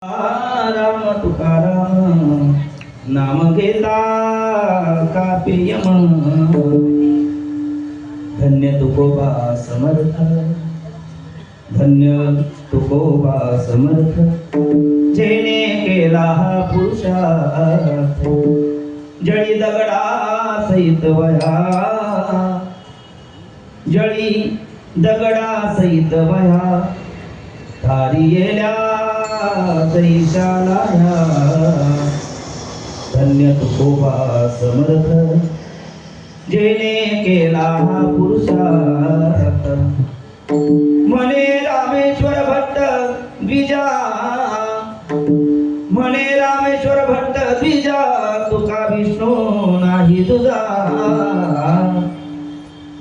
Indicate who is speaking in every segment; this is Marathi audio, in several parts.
Speaker 1: राम तुकाराम नाम घेता कापियम धन्य तुकोबा समर्थ धन्य तुकोबा समर्थ जेने केला हा पुरुषार्थ जळी दगडा सहित वया जळी दगडा सहित वया तारी येल्या दैशालाया धन्य तुकोबा समर्थ जेने केला हा पुरुषार्थ म्हणे रामेश्वर भट्ट द्विजा म्हणे रामेश्वर भट्ट द्विजा तुका विष्णू नाही तुझा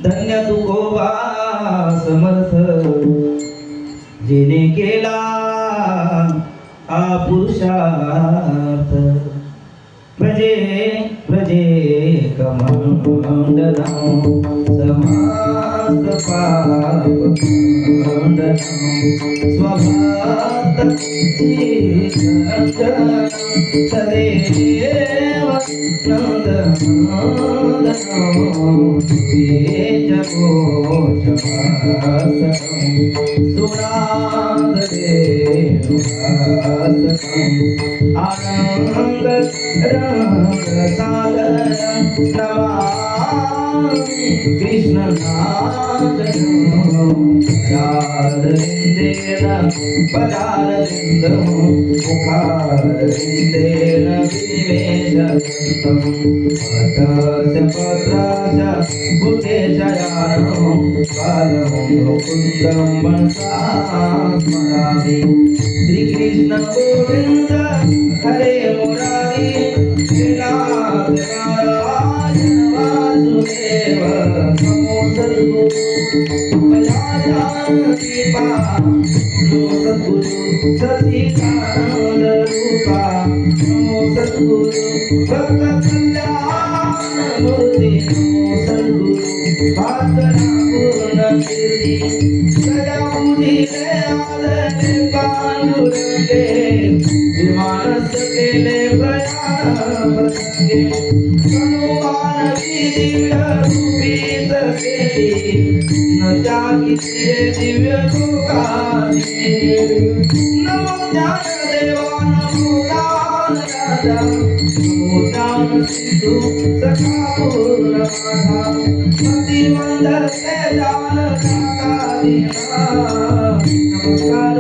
Speaker 1: धन्य तुकोबा समर्थ जेने केला हा पुरुषार्थ भजे भजे कमंडलम समास पाप मंडलम स्वभात सदैव नंदनम जगो जमासम सुनाद आनंद रंग सागरम नमामि कृष्ण नादनम राधेंद्रेण पदारविंदम मुखारविंदेन विनिवेशयन्तम पत्रस्य पत्रास्य भूतेशयानम कालम मुकुन्दं मनसा स्मरामि श्री कृष्ण गोविंद हरे मुरारी श्रीनाथ नारायण वासुदेव नमो सद्गुरु भजानन्दीपा नमो सद्गुरु सच्चिदानन्द रूपा नमो सद्गुरु भक्त कल्याण मूर्ति नमो सद्गुरु भास्करा पूर्ण कीर्ति सदा मुझे आदर पांडुरंगे विमानस केले प्रयाण प्रसंगे हनुमान दिव्य रूपी सकेली न त्यागी दिव्य तुकाने नमो ज्ञान देवा नमो ज्ञान राजा नमो ज्ञान सिंधु सखा पूर्ण माधा मति मंदर से जान नमस्कार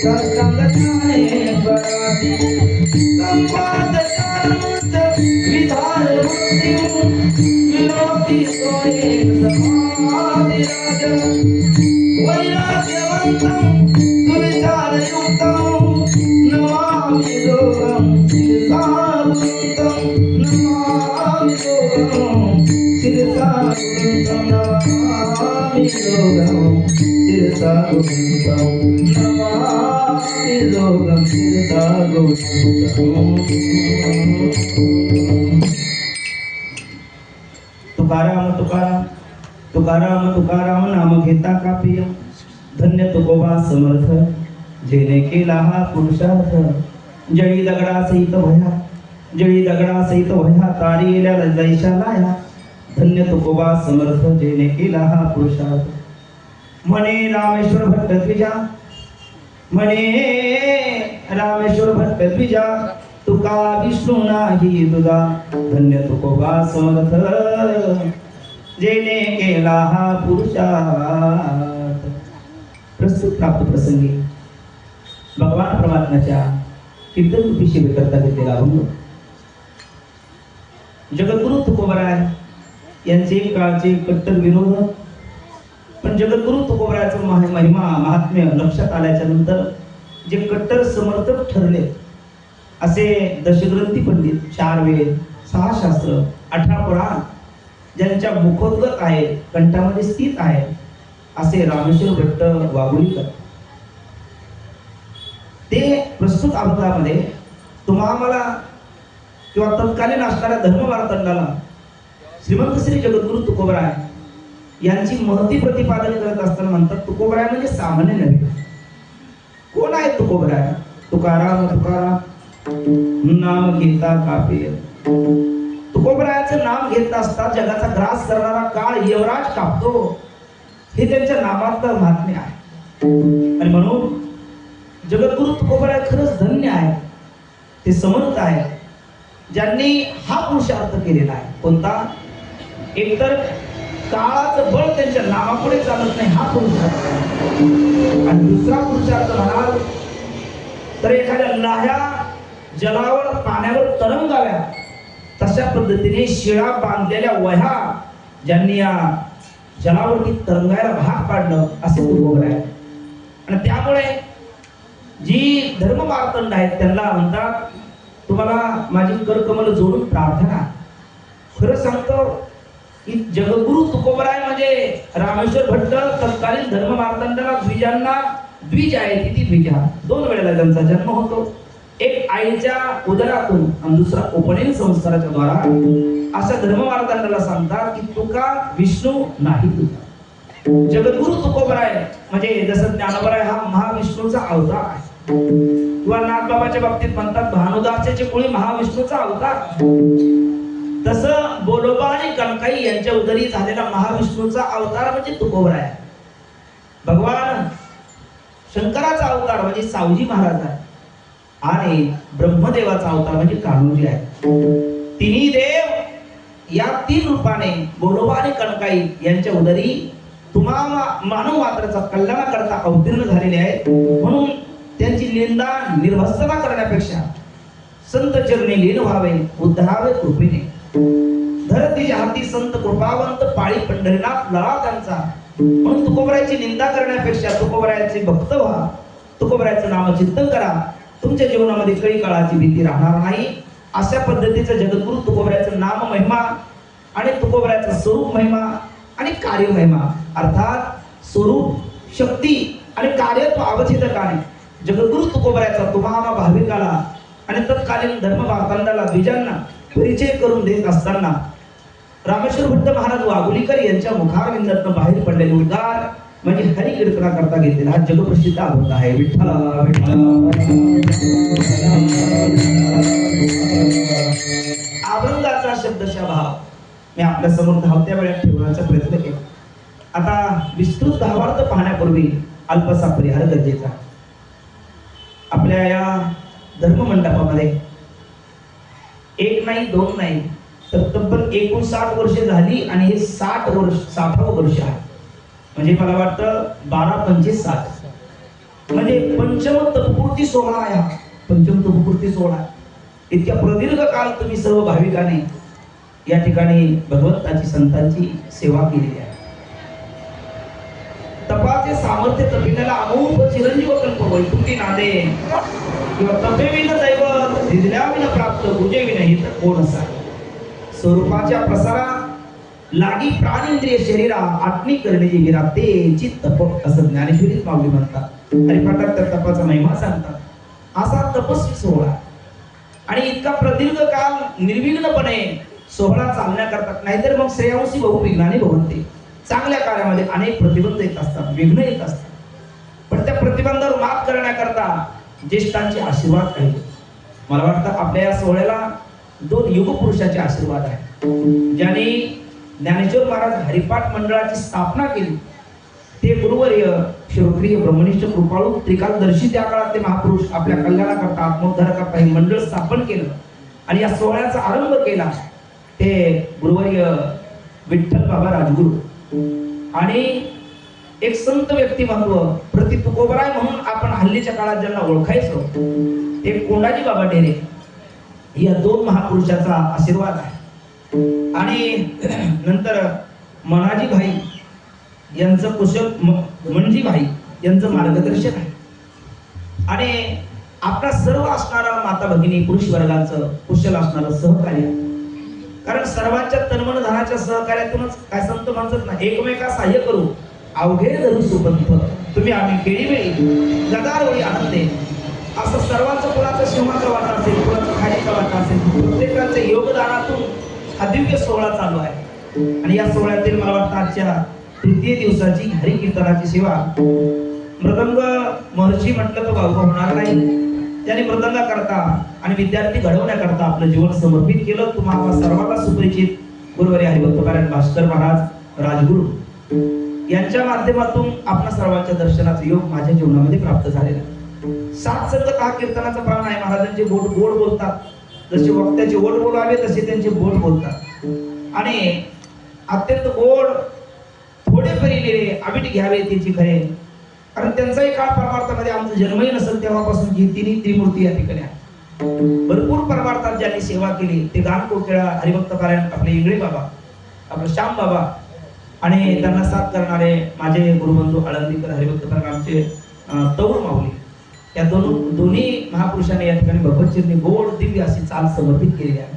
Speaker 1: सत्संग ज्ञानेश्वरादि संवाद शांत विधान विनोदी सोये समाधि राज वैराग्यवंतं सुविचारयुक्तं नमामि योगं शिरसागुरुतं नमामि योगं शिरसागुरुतं नमामि योगं शिरसागुरुतं नमामि योगं शिरसागुरुतं तुकाराम तुकाराम तुकाराम तुकाराम नाम घेता कापिय धन्य तुकोबा समर्थ जेने केला हा पुरुषार्थ जळी दगडा सहित भया जळी दगडा सहित भया तारी येल्या दैशालाया धन्य तुकोबा समर्थ जेने केला हा पुरुषार्थ म्हणे रामेश्वर भट्ट द्विजा म्हणे रामेश्वर भट्ट द्विजा तुका विष्णू नाही तुझा धन्य तुकोबा समर्थ जेने केला हा पुरुषार्थ प्रस्तुत प्राप्त प्रसंगी भगवान परमात्म्याच्या कीर्तन रूपी सेवेकरता घेतलेला अभंग जगद्गुरु तुकोबराय यांचे काळचे कट्टर विरोधक पण जगद्गुरु तुकोबरायाचा महिमा महात्म्य लक्षात आल्याच्या नंतर जे कट्टर समर्थक ठरले असे दशग्रंथी पंडित 4 वेद 6 शास्त्र 18 पुराण ज्यांच्या मुखोद्गत आहे कंठामध्ये स्थित आहे असे रामेश्वर भट्ट वाघोलीकर ते प्रस्तुत अभंगामध्ये तुम्हाला किंवा तत्कालीन असणाऱ्या धर्ममार्तंडाला श्रीमंत श्री जगद्गुरु तुकोबराय यांची महती प्रतिपादन करत असताना म्हणतात तुकोबराय म्हणजे सामान्य नव्हे. कोण आहे तुकोबराय? तुकाराम तुकाराम नाम घेता कापे. तुकोबरायाचं नाम घेत असता जगाचा ग्रास करणारा काळ यमराज कापतो, हे त्यांच्या नामातलं महात्म्य आहे. आणि म्हणून जगद्गुरु तुकोबराय खरंच धन्य आहे, ते समर्थ आहे ज्यांनी हा पुरुषार्थ केलेला आहे. कोणता? एकतर काळाचं बळ त्यांच्या नामापुढे चालत नाही, हा पुरुषार्थ. आणि दुसरा पुरुषार्थ म्हणाल तर एखाद्या लाह्या जलावर पाण्यावर तरंगाव्या तशा पद्धतीने शिळा बांधलेल्या वह्या ज्यांनी या जलावरती तरंगायला भाग पाडलं, असे तुकोबर आहे. आणि त्यामुळे जी धर्म मार्तंड आहेत त्यांना म्हणतात, तुम्हाला माझी करकमल जोडून प्रार्थना. खरं सांगतो की जगद्गुरु तुकोबराय म्हणजे रामेश्वर भट्ट तत्कालीन धर्म मार्तंडाला द्विजांना द्विज आहे, किती द्विजा, 2 वेळेला त्यांचा जन्म होतो. एक आईच्या उदरातून आणि दुसरा उपनयन संस्काराच्या द्वारा. अशा धर्म मार्तंडाला सांगतात की तुका विष्णू नाही तुझा. जगद्गुरु तुकोबराय म्हणजे जसं ज्ञानोबराय हा महाविष्णूचा अवतार आहे, किंवा नाथबाबाच्या बाबतीत म्हणतात भानुदासाचे कुळी महाविष्णूचा अवतार, तसं बोलोबा आणि कणकाई यांच्या उदरी झालेला महाविष्णूचा अवतार म्हणजे तुकोबराय. भगवान शंकराचा अवतार म्हणजे सावजी महाराज आहे, आणि ब्रह्मदेवाचा अवतार म्हणजे कान्होजी आहे. तिन्ही देव या 3 रूपाने बोलोबा आणि कणकाई यांच्या उदरी तुम्हा मानव मात्राचा कल्याण करता अवतीर्ण झालेले आहेत. म्हणून त्यांची निंदा निर्भस्तता करण्यापेक्षा संत चरणी लीन व्हावे, उद्धरावे कृपेने. धरतीच्या हाती संत कृपावंत पाळी पंढरीनाथ लळा त्यांचा. म्हणून तुकोबरायाची निंदा करण्यापेक्षा तुकोबरायाचे भक्त व्हा, तुकोबरायाचं नामचिंतन करा. तुमच्या जीवनामध्ये कळी काळाची भीती राहणार नाही. अशा पद्धतीचं जगद्गुरु तुकोबरायाचं नाम महिमा आणि तुकोबरायाचं स्वरूप महिमा आणि कार्य महिमा, अर्थात स्वरूप शक्ती आणि कार्य तो अवचितकाने जगद्गुरु तुकोबरायाचा तुम्हाला भाविकाला आणि तत्कालीन धर्म मार्तंडाला द्विजांना परिचय करून देत असताना रामेश्वर भट्ट महाराज वाघुलीकर यांच्या मुखारविंदातून बाहेर पडलेले उद्गार म्हणजे हरी कीर्तना करता घेतलेला हा जगप्रसिद्ध अभंग आहे. विठ्ठल अभंगाचा शब्दशः भाव मी आपल्या समोर धावत्या वेळात ठेवण्याचा प्रयत्न केला. आता विस्तृत भावार्थ पाहण्यापूर्वी अल्पसा परिहार गरजेचा. आपल्या या धर्म मंडपामध्ये 1 नाही 2 नाही तर तब्बल 59 वर्षे झाली, आणि हे 60वं वर्ष आहे. म्हणजे मला वाटतं 12, 25, 60 म्हणजे पंचम तत्पूर्ती सोहळा आहे हा. पंचम तत्पूर्ती सोहळा. इतक्या प्रदीर्घ काळ तुम्ही सर्व भाविकांनी या ठिकाणी भगवंताची संतांची सेवा केलेली आहे. तपाचे सामर्थ्य तपिण्याला अमोघ चिरंजीव कल्प वैकुंठी नादे, किंवा तपेविन दैवत दिल्याविन प्राप्त गुजेविन हित कोण असा. स्वरूपाच्या प्रसारा लागी प्राणेंद्रिय शरीरा आटणी करणे जे विरा तेची तप, असं ज्ञानेश्वरीत माऊली म्हणतात. हरिपाठात त्या तपाचा महिमा सांगतात. असा तपस्वी सोहळा आणि इतका प्रदीर्घ काळ निर्विघ्नपणे सोहळा चालण्याकरता, नाहीतर मग श्रेयांशी बहुविघ्नाने भवन्ते. चांगल्या कार्यामध्ये अनेक प्रतिबंध येत असतात, विघ्न येत असतात, पण त्या प्रतिबंधावर मात करण्याकरता ज्येष्ठांचे आशीर्वाद पाहिजे. मला वाटतं आपल्या या सोहळ्याला 2 युगपुरुषाचे आशीर्वाद आहेत. ज्यांनी ज्ञानेश्वर महाराज हरिपाठ मंडळाची स्थापना केली ते गुरुवर्य श्रोत्रिय ब्रह्मनिष्ठ कृपाळू त्रिकालदर्शी त्या काळातले महापुरुष आपल्या कल्याणाकरता आत्मोद्धाराकरता हे मंडळ स्थापन केलं आणि या सोहळ्याचा आरंभ केला ते गुरुवर्य विठ्ठल बाबा राजगुरू. आणि एक संत व्यक्तिमत्व प्रति तुकोबराय म्हणून आपण हल्लीच्या काळात ज्यांना ओळखायचो ते कोंडाजी बाबा ढेरे, या 2 महापुरुषाचा आशीर्वाद आहे. आणि नंतर मनाजी भाई यांचं कुशल मनजी भाई यांचं मार्गदर्शन आहे. आणि आपला सर्व असणारा माता भगिनी पुरुष वर्गाचं कुशल असणारं सहकार्य, कारण सर्वांच्या तन्मन धनाच्या सहकार्यातूनच काय संत म्हणतात ना, एकमेका सहाय्य करू अवघे धरू सुपंथ तुम्ही आम्ही केळी वेळी गदार वेळी आनंदे. असं सर्वांचं कुणाचं सिंहाचा वाटा असेल, कुणाचं खाडीचा वाटा असेल, प्रत्येकाच्या योगदानातून हा दिव्य सोहळा चालू आहे. आणि या सोहळ्यातील मला वाटतं आजच्या 3य दिवसाची हरी कीर्तनाची सेवा मृदंग महर्षी म्हटलं तर वावग होणार नाही. त्यांनी मृदंग करता आणि विद्यार्थी घडवण्याकरता आपलं जीवन समर्पित केलं. तुम्हाला सर्वांना सुपरिचित गुरुवारी हरिभक्तपारायण भास्कर महाराज राजगुरू यांच्या माध्यमातून आपल्या सर्वांच्या दर्शनाचा योग माझ्या जीवनामध्ये प्राप्त झालेला. सात संगत हा कीर्तनाचा प्राण आहे. महाराजांचे बोट गोड बोलतात, जसे वक्त्याचे ओठ बोलावे तसे त्यांचे बोट बोलतात आणि अत्यंत गोड थोडे परिनिरे अमिट घ्यावे त्याची खरे. कारण त्यांचाही काळ परमार्थामध्ये आमचा जन्मही नसेल तेव्हापासून जी तिन्ही त्रिमूर्ती या ठिकाणी आहे. भरपूर परमार्थात ज्यांनी सेवा केली ते गान कोकिळा हरिभक्तपारायण आपले इंगळे बाबा, आपले श्याम बाबा आणि त्यांना साथ करणारे माझे गुरुबंधू आळंदीकर हरिभक्तपारायण आमचे तौर माऊली, या दोन्ही महापुरुषांनी या ठिकाणी भगवतचिरणी गोड दिव्य अशी चाल समर्पित केली आहे.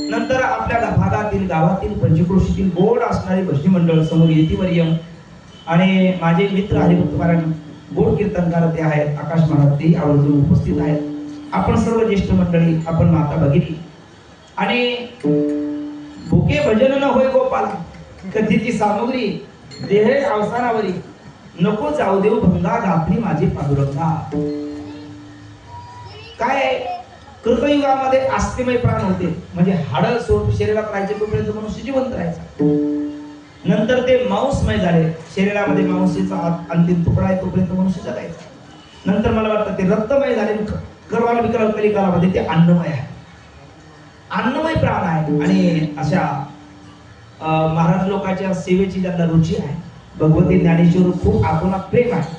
Speaker 1: नंतर आपल्या भागातील गावातील पंचक्रोशीतील गोड असणारी भजनी मंडळ समोर येतीवर्यम आणि माझे मित्र हरिभक्तपारायण गोड कीर्तनकार ते आहेत आकाश महाराज, ते आवर्जून उपस्थित आहेत. आपण सर्व ज्येष्ठ मंडळी, आपण माता भगिनी आणि भुके भजन न होय गोपाल कथेची सामग्री देह अवसानावरी नको जाऊ देव भंगा गात्री माझे पांडुरंगा. काय कृतयुगामध्ये आस्तिमय प्राण होते, म्हणजे हाड सोड शरीरात राहायचे तोपर्यंत मनुष्य जिवंत राहायचा. नंतर ते मांसमय झाले, शरीरामध्ये मांसाचा अंतिम तुकडा आहे तोपर्यंत मनुष्य जगायचा. नंतर मला वाटतं ते रक्तमय झाले, करवाल विकराल कलिकालामध्ये ते अन्नमय आहे, अन्नमय प्राण आहे. आणि अशा महाराज लोकांच्या सेवेची ज्यांना रुची आहे, भगवती ज्ञानेश्वर खूप आतोनात प्रेम आहे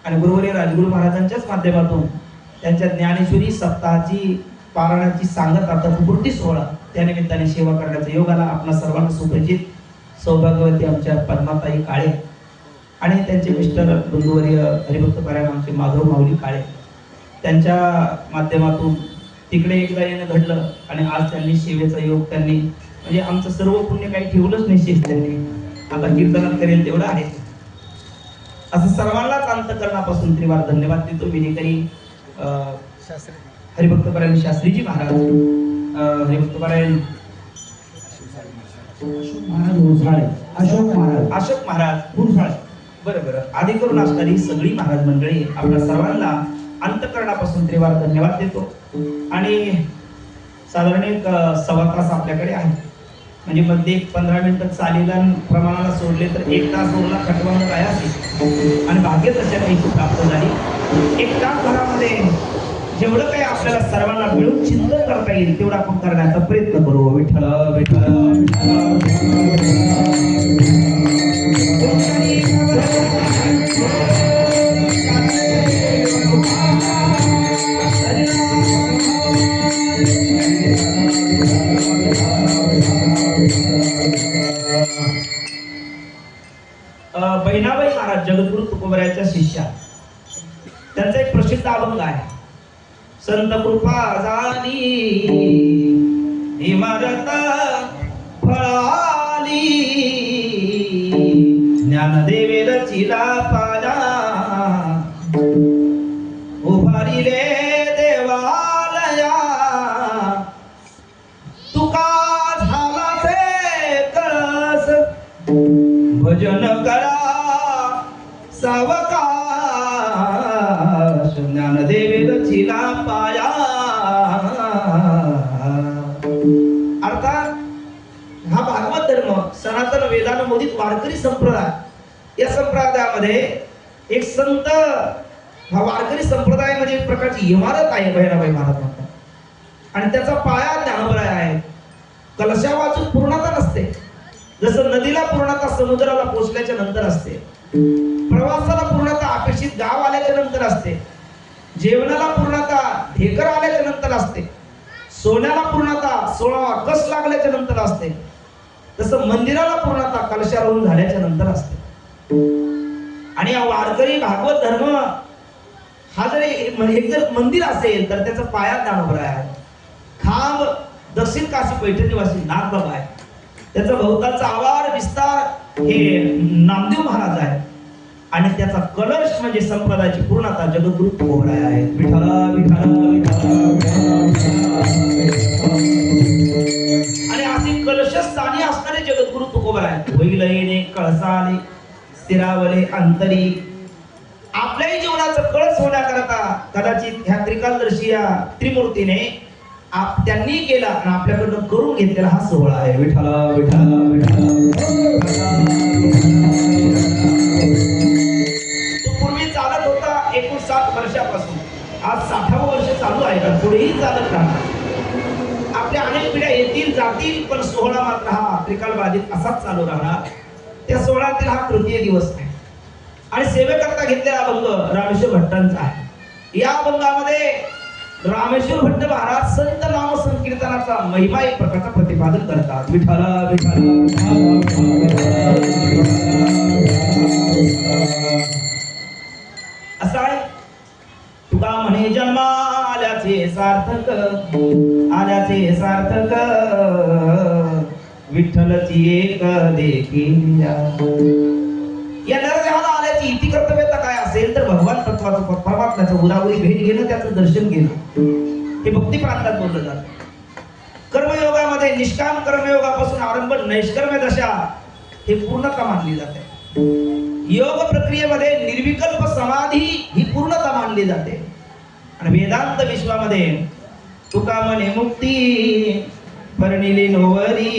Speaker 1: आणि गुरुवारी राजगुरू महाराजांच्याच माध्यमातून त्यांच्या ज्ञानेश्वरी सप्ताहाची पारायणाची सांगत आता पूर्ती सोहळा त्या निमित्ताने सेवा करण्याचा योग आला. आपल्या सर्वांना सुपरिचित सौभाग्यवती आमच्या पद्माताई काळे आणि त्यांचे मिस्टर बंधुवर्य हरिभक्तपारायण आमचे माधव माऊली काळे, त्यांच्या माध्यमातून तिकडे एकदा येणं घडलं आणि आज त्यांनी सेवेचा योग, त्यांनी म्हणजे आमचं सर्व पुण्य काही ठेवलंच नाही, त्यांनी आता कीर्तनात करेल तेवढं आहे. असं सर्वांनाच अंतःकरणापासून त्रिवार धन्यवाद देतो. विनेकरी हरिभक्तपारायण शास्त्रीजी महाराज, हरिभक्तपारायण अशोक महाराज गुरसाळे, बरोबर आदी करून असणारी सगळी महाराज मंडळी आपल्या सर्वांना अंतःकरणापासून त्रिवार धन्यवाद देतो. आणि साधारण एक सव्वा तास आपल्याकडे आहे, म्हणजे मध्ये 15 मिनिटं चालीला प्रमाणाला सोडले तर 1 तास उरला खटवानं काय असेल आणि भाग्य तशा काही प्राप्त झाली. 1 तास घरामध्ये जेवढं काही आपल्याला सर्वांना मिळून चिंतन करता येईल तेवढं आपण करण्याचा प्रयत्न करू. विठ्ठल विठ्ठल बहिणाबाई महाराज जगद्गुरु तुकोबरायाच्या शिष्या, त्यांचा एक प्रसिद्ध अभंग आहे. संत कृपा झाली इमारत फळाली, ज्ञानदेवे रचिला पाजा, उभारिले देवालया, तुका झाला ते कळस, भजन करा सावकाश, ज्ञानदेवे रचिला पाया. अर्थात हा भागवत धर्म सनातन वेदानुमोदित वारकरी संप्रदाय, या संप्रदायामध्ये एक संत, हा वारकरी संप्रदाय म्हणजे एक प्रकारची इमारत आहे बहिणाबाई महाराज म्हणतात. आणि त्याचा पाया ज्ञानोबराय आहे. कलशावाचून पूर्णता नसते, जसं नदीला पूर्णता समुद्राला पोचल्याच्या नंतर असते, प्रवासाला पूर्णता अपेक्षित गाव आल्याच्या नंतर असते, जेवणाला पूर्णता ढेकर आल्याच्या नंतर असते, सोन्याला पूर्णता 16 कस लागल्याच्या नंतर असते, तसं मंदिराला पूर्णता कलशारोहण झाल्याच्या नंतर असते. आणि या वारकरी भागवत धर्म हा जर एक जर मंदिर असेल तर त्याचा पाया ज्ञानोबराय आहे. खांब दक्षिण काशी पैठणीवासी नागबाबा आहे, त्याचा भोवतालचा आवार विस्तार हे नामदेव महाराज आहे आणि त्याचा कलश म्हणजे संप्रदायाची पूर्णता जगद्गुरु तुकोबराय आहे. विठ्ठल विठ्ठल आणि असे कलशस्थानी असणारे जगद्गुरु तुकोबराय. होईल येणे कळसाले स्थिरावले अंतरी, आपल्याही जीवनाचं कळस होण्याकरता कदाचित कदाचित ह्या त्रिकालदर्शी या त्रिमूर्तीने त्यांनी केला आणि आपल्याकडनं करून घेतलेला हा सोहळा आहे. विठ्ठला विठ्ठला विठ्ठला. तो पूर्वी चालत होता 59 वर्षापासून, आज 60वं वर्ष चालू आहे का, पुढेही चालत राहणार. आपल्या अनेक पिढ्या येतील जातील, पण सोहळा मात्र हा त्रिकाल बाधित असाच चालू राहणार. त्या सोहळ्यातील हा तृतीय दिवस आहे आणि सेवेकरता घेतलेला अभंग रामेश्वर भट्टांचा आहे. या अभंगामध्ये रामेश्वर भट्ट महाराज संत नाम संकीर्तनाचा महिमा एक प्रकारचा प्रतिपादन करतात. विठ्ठला विठ्ठला. असा आहे तुका म्हणे जन्मा आल्याचे सार्थक, आल्याचे सार्थक विठ्ठलची एक देखील. या नरदेहाला आल्याची इति कर्तव्यता काय असेल तर भगवान तत्वाचं परमात्म्याचं उरावरी भेट घेणं, त्याचं दर्शन घेणं हे भक्ती प्रांतात बोललं जातं. कर्मयोगामध्ये निष्काम कर्मयोगापासून आरंभ नैष्कर्म्य दशा हे पूर्णता मानली जाते. योग प्रक्रियेमध्ये निर्विकल्प समाधी ही पूर्णता मानली जाते. आणि वेदांत विश्वामध्ये तुका म्हणे मुक्ती परनिली नोवरी,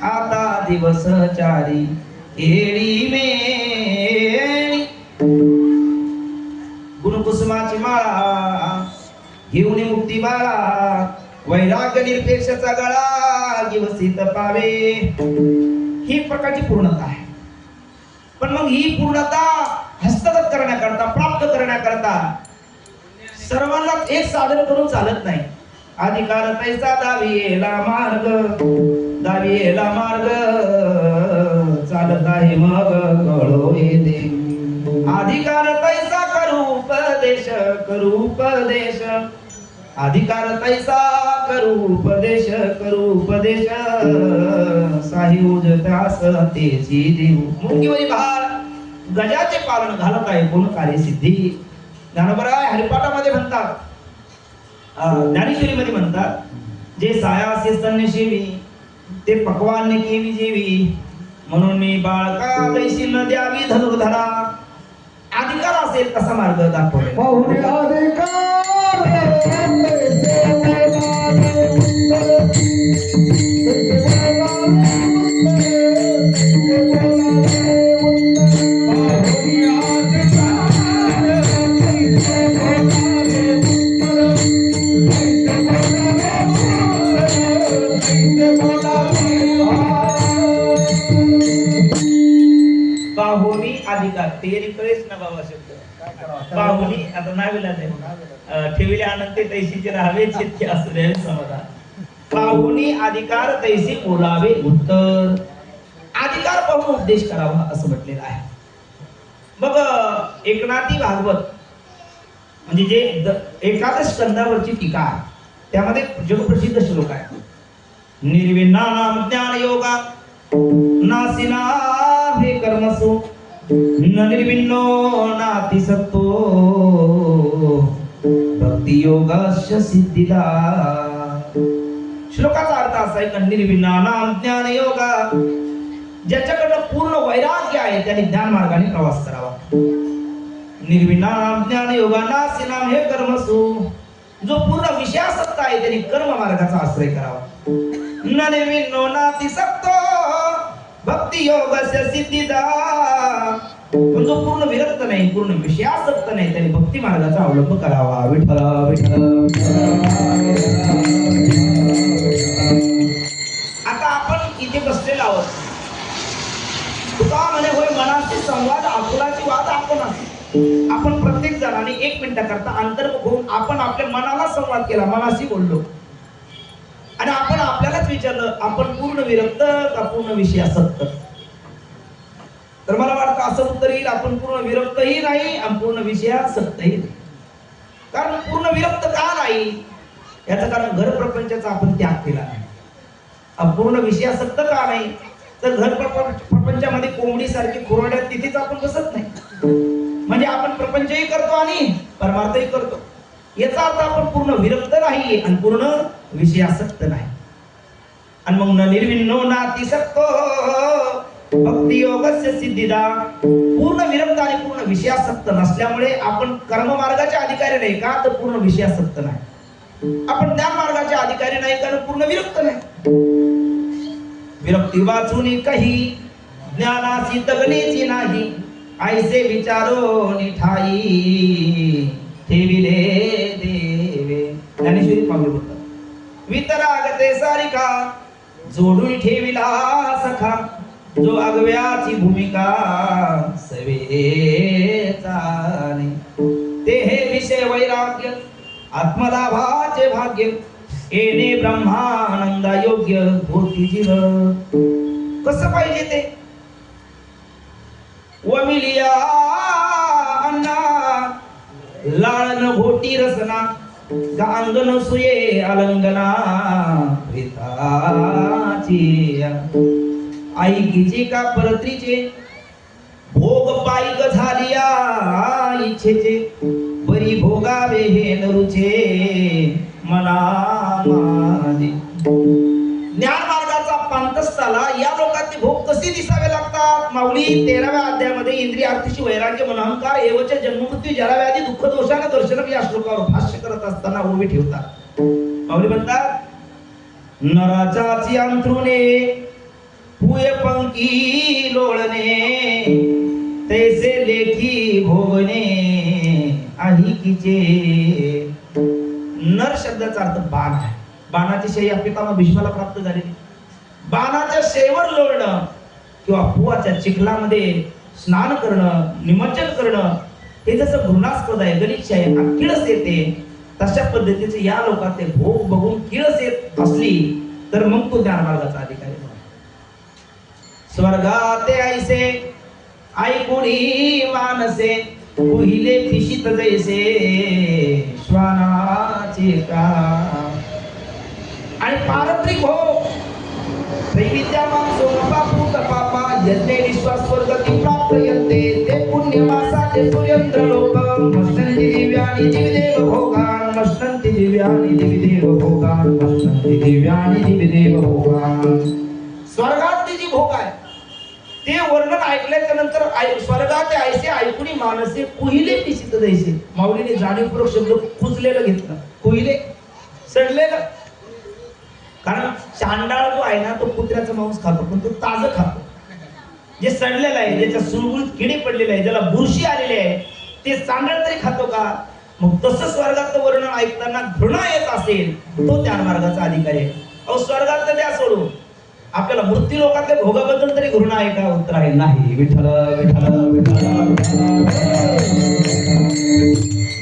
Speaker 1: आता दिवस चारी एडी मेळी. गुणकुसुमाची माळा घेऊन मुक्ती बाळा, वैराग्य निरपेक्षाचा गळा जीवसित पावे. ही प्रकारची पूर्णता आहे. पण मग ही पूर्णता हस्तगत करण्याकरता, प्राप्त करण्याकरता सर्वांना एक साधन करून चालत नाही. अधिकार तैसा दावियेला मार्ग, दावियेला मार्ग चालत आहे मग कळो येते. अधिकार तैसा करू उपदेश, करू उपदेश. अधिकार तैसा करू उपदेश, करू उपदेश. साही उजतास तेची देऊ. मुंगीवरी भार गजाचे पालन घालत आहे कोण कार्य सिद्धी. ज्ञानोबराय हरिपाठामध्ये म्हणतात, ज्ञानेश्वरीमध्ये म्हणतात, जे साया असे स्तन्य शेवी ते पक्वान केवी जेवी, म्हणून मी बाळका तैसी न द्यावी धनुर्धरा. अधिकार असेल तसा मार्ग दाखवले. बाहुनी अधिकार तेरी कळेच ना बाबा शब्द. बाहुनी आता नावीला ठेविले अनंत तैसीचे राहावे चित्ते असले समाधान. बाहुनी अधिकार तैसी बोलावे उत्तर. अधिकार पाहून उपदेश करावा असं म्हटलेलं आहे. मग एकनाथी भागवत म्हणजे जे एकादश स्कंदावरची टीका, त्यामध्ये जगप्रसिद्ध श्लोक आहे. निर्विण्णानां ज्ञान योगा नासिना हे कर्मसु न निर्विण्णो नाति सत्तो भक्ती योगास्य सिद्धिदा. श्लोकाचा अर्थ असा आहे की निर्विण्णानां ज्ञान योगा, ज्याच्याकडे पूर्ण वैराग्य आहे त्याने ज्ञान मार्गाने प्रवास करावा. निर्विण्णानां ज्ञान योगा नासिना हे कर्मसु, जो पूर्ण विषयासक्त आहे त्याने कर्म मार्गाचा आश्रय करावा. न निर्विण्णो नाति सत्तो भक्ती योगास्य सिद्धिदा, पण जो पूर्ण विरक्त नाही, पूर्ण विषयासक्त नाही, त्याने भक्ती मार्गाचा अवलंब करावा. विठ्ठला विठ्ठला. आता आपण इथे बसलेलो आहोत. तुका म्हणे होय मनाशी संवाद आपुलाची वाद आपण असतो. आपण प्रत्येक जणांनी 1 मिनिटाकरता अंतर्मुख होऊन आपण आपल्या मनाला संवाद केला, मनाशी बोललो आणि आपण आपल्यालाच विचारलं, आपण पूर्ण विरक्त का पूर्ण विषयासक्त. तर मला वाटतं असं उत्तर येईल, आपण पूर्ण विरक्तही नाही आणि पूर्ण विषयासक्तही नाही. कारण पूर्ण विरक्त का नाही, याचं कारण घर प्रपंचाचा आपण त्याग केला नाही. पूर्ण विषयासक्त का नाही, तर घर प्रपंचामध्ये कोंबडी सारखी खुराड्यात तिथेच आपण बसत नाही. म्हणजे आपण प्रपंचही करतो आणि परमार्थही करतो. याचा अर्थ आपण पूर्ण विरक्त नाही आणि पूर्ण विषयासक्त नाही. आणि मग न निर्विण्णो नाति सक्तो भक्ती योगस्य सिद्धिदा, पूर्ण विरक्त आणि पूर्ण विषयासक्त नसल्यामुळे आपण कर्म मार्गाचे अधिकारी नाही का, तर पूर्ण विषयासक्त नाही. आपण ज्ञान मार्गाचे अधिकारी नाही कारण पूर्ण विरक्त नाही. विरक्ती वाचून काही ज्ञानाची तगणेची नाही, ऐसे विचारो निठाई ठेविले देवे. ज्ञानेश्वरी पावले बोलतात, वितरागते सारिका जोडून ठेविला सखा, जो आगव्याची भूमिका सवेचा ते हे विषय वैराग्य आत्मलाभाचे भाग्य, येणे ब्रह्मानंदा योग्य होती जीव. कसं पाहिजे ते? वमिलिया अन्ना लाळन घोटी रसना, गांगन सुये अलंगना प्रीताची. ऐकीचे का परत्रीचे भोग पायक झालिया इच्छेचे, बरी भोगावे हे नरुचे मना माझे. ज्ञान मार्गाचा पांतस्थाला या लोकांचे भोग कसे दिसावे लागतात? माऊली 13व्या अध्यायामध्ये इंद्रिय आर्थिशी वैराग्य मन अहंकार एवचे जन्ममृत्यू जराव्याधी दुःख दोषाने दर्शन या श्लोकावर भाष्य करत असताना उभी ठेवतात. माऊली म्हणतात, नराचाची अंथरुणे पुये पंकी लोळणे, तैसे लेखी भोगणे आहिकीचे. नर शब्दाचा अर्थ बाण आहे. बाणाची शई पितामह भीष्माला प्राप्त झाली. बाणाच्या शेवर लोळणं किंवा पुवाच्या चिखलामध्ये स्नान करणं, निमज्जन करणं हे जसं घृणास्पद आहे, गलिच्छ आहे, किळस येते, तशा पद्धतीचे या लोकांचे भोग बघून किळस येत असली तर मग तो ज्ञानमार्गाचा अधिकारी होणार. स्वर्गाते ऐसे ऐकुणी मानसे, कुहिले पिशित जैसे श्वानाचे का. आणि पारंपरिक हो त्रैविद्यामान सोमपापूत पापा यज्ञे विश्वास स्वर्गती प्राप्त यन्ते, ते पुण्यवासाचे सूर्यंद्र लोक मष्टंती दिव्यानि दिविदेव भोगान, मष्टंती दिव्यानि दिविदेव भोगान, मष्टंती दिव्यानि दिविदेव भोगान. स्वर्गातली जी भोग आहे ते वर्णन ऐकल्याच्या नंतर स्वर्गाचे ऐसे ऐकुनी मानसे कुहिले पिशित जैसे. माऊलीने जाणीवपूर्वक शब्द कुजलेलं घेतलं. कुहिले सडलेलं, कारण चांडाळ जो आहे ना तो कुत्र्याचं मांस खातो, पण तो ताजं खातो. जे सडलेलं आहे, ज्याच्या सुरगुळीत किडे पडलेले आहे, ज्याला बुरशी आलेली आहे, ते चांडाळ तरी खातो का? मग तसं स्वर्गाचं वर्णन ऐकताना घृणा येत असेल तो ज्ञानमार्गाचा अधिकारी आहे. अहो स्वर्गातलं द्या सोडून, आपल्याला मृत्यू लोकातल्या भोगाबद्दल तरी घृणा आहे का? उत्तर आहे नाही. विठ्ठल विठ्ठल विठ्ठल.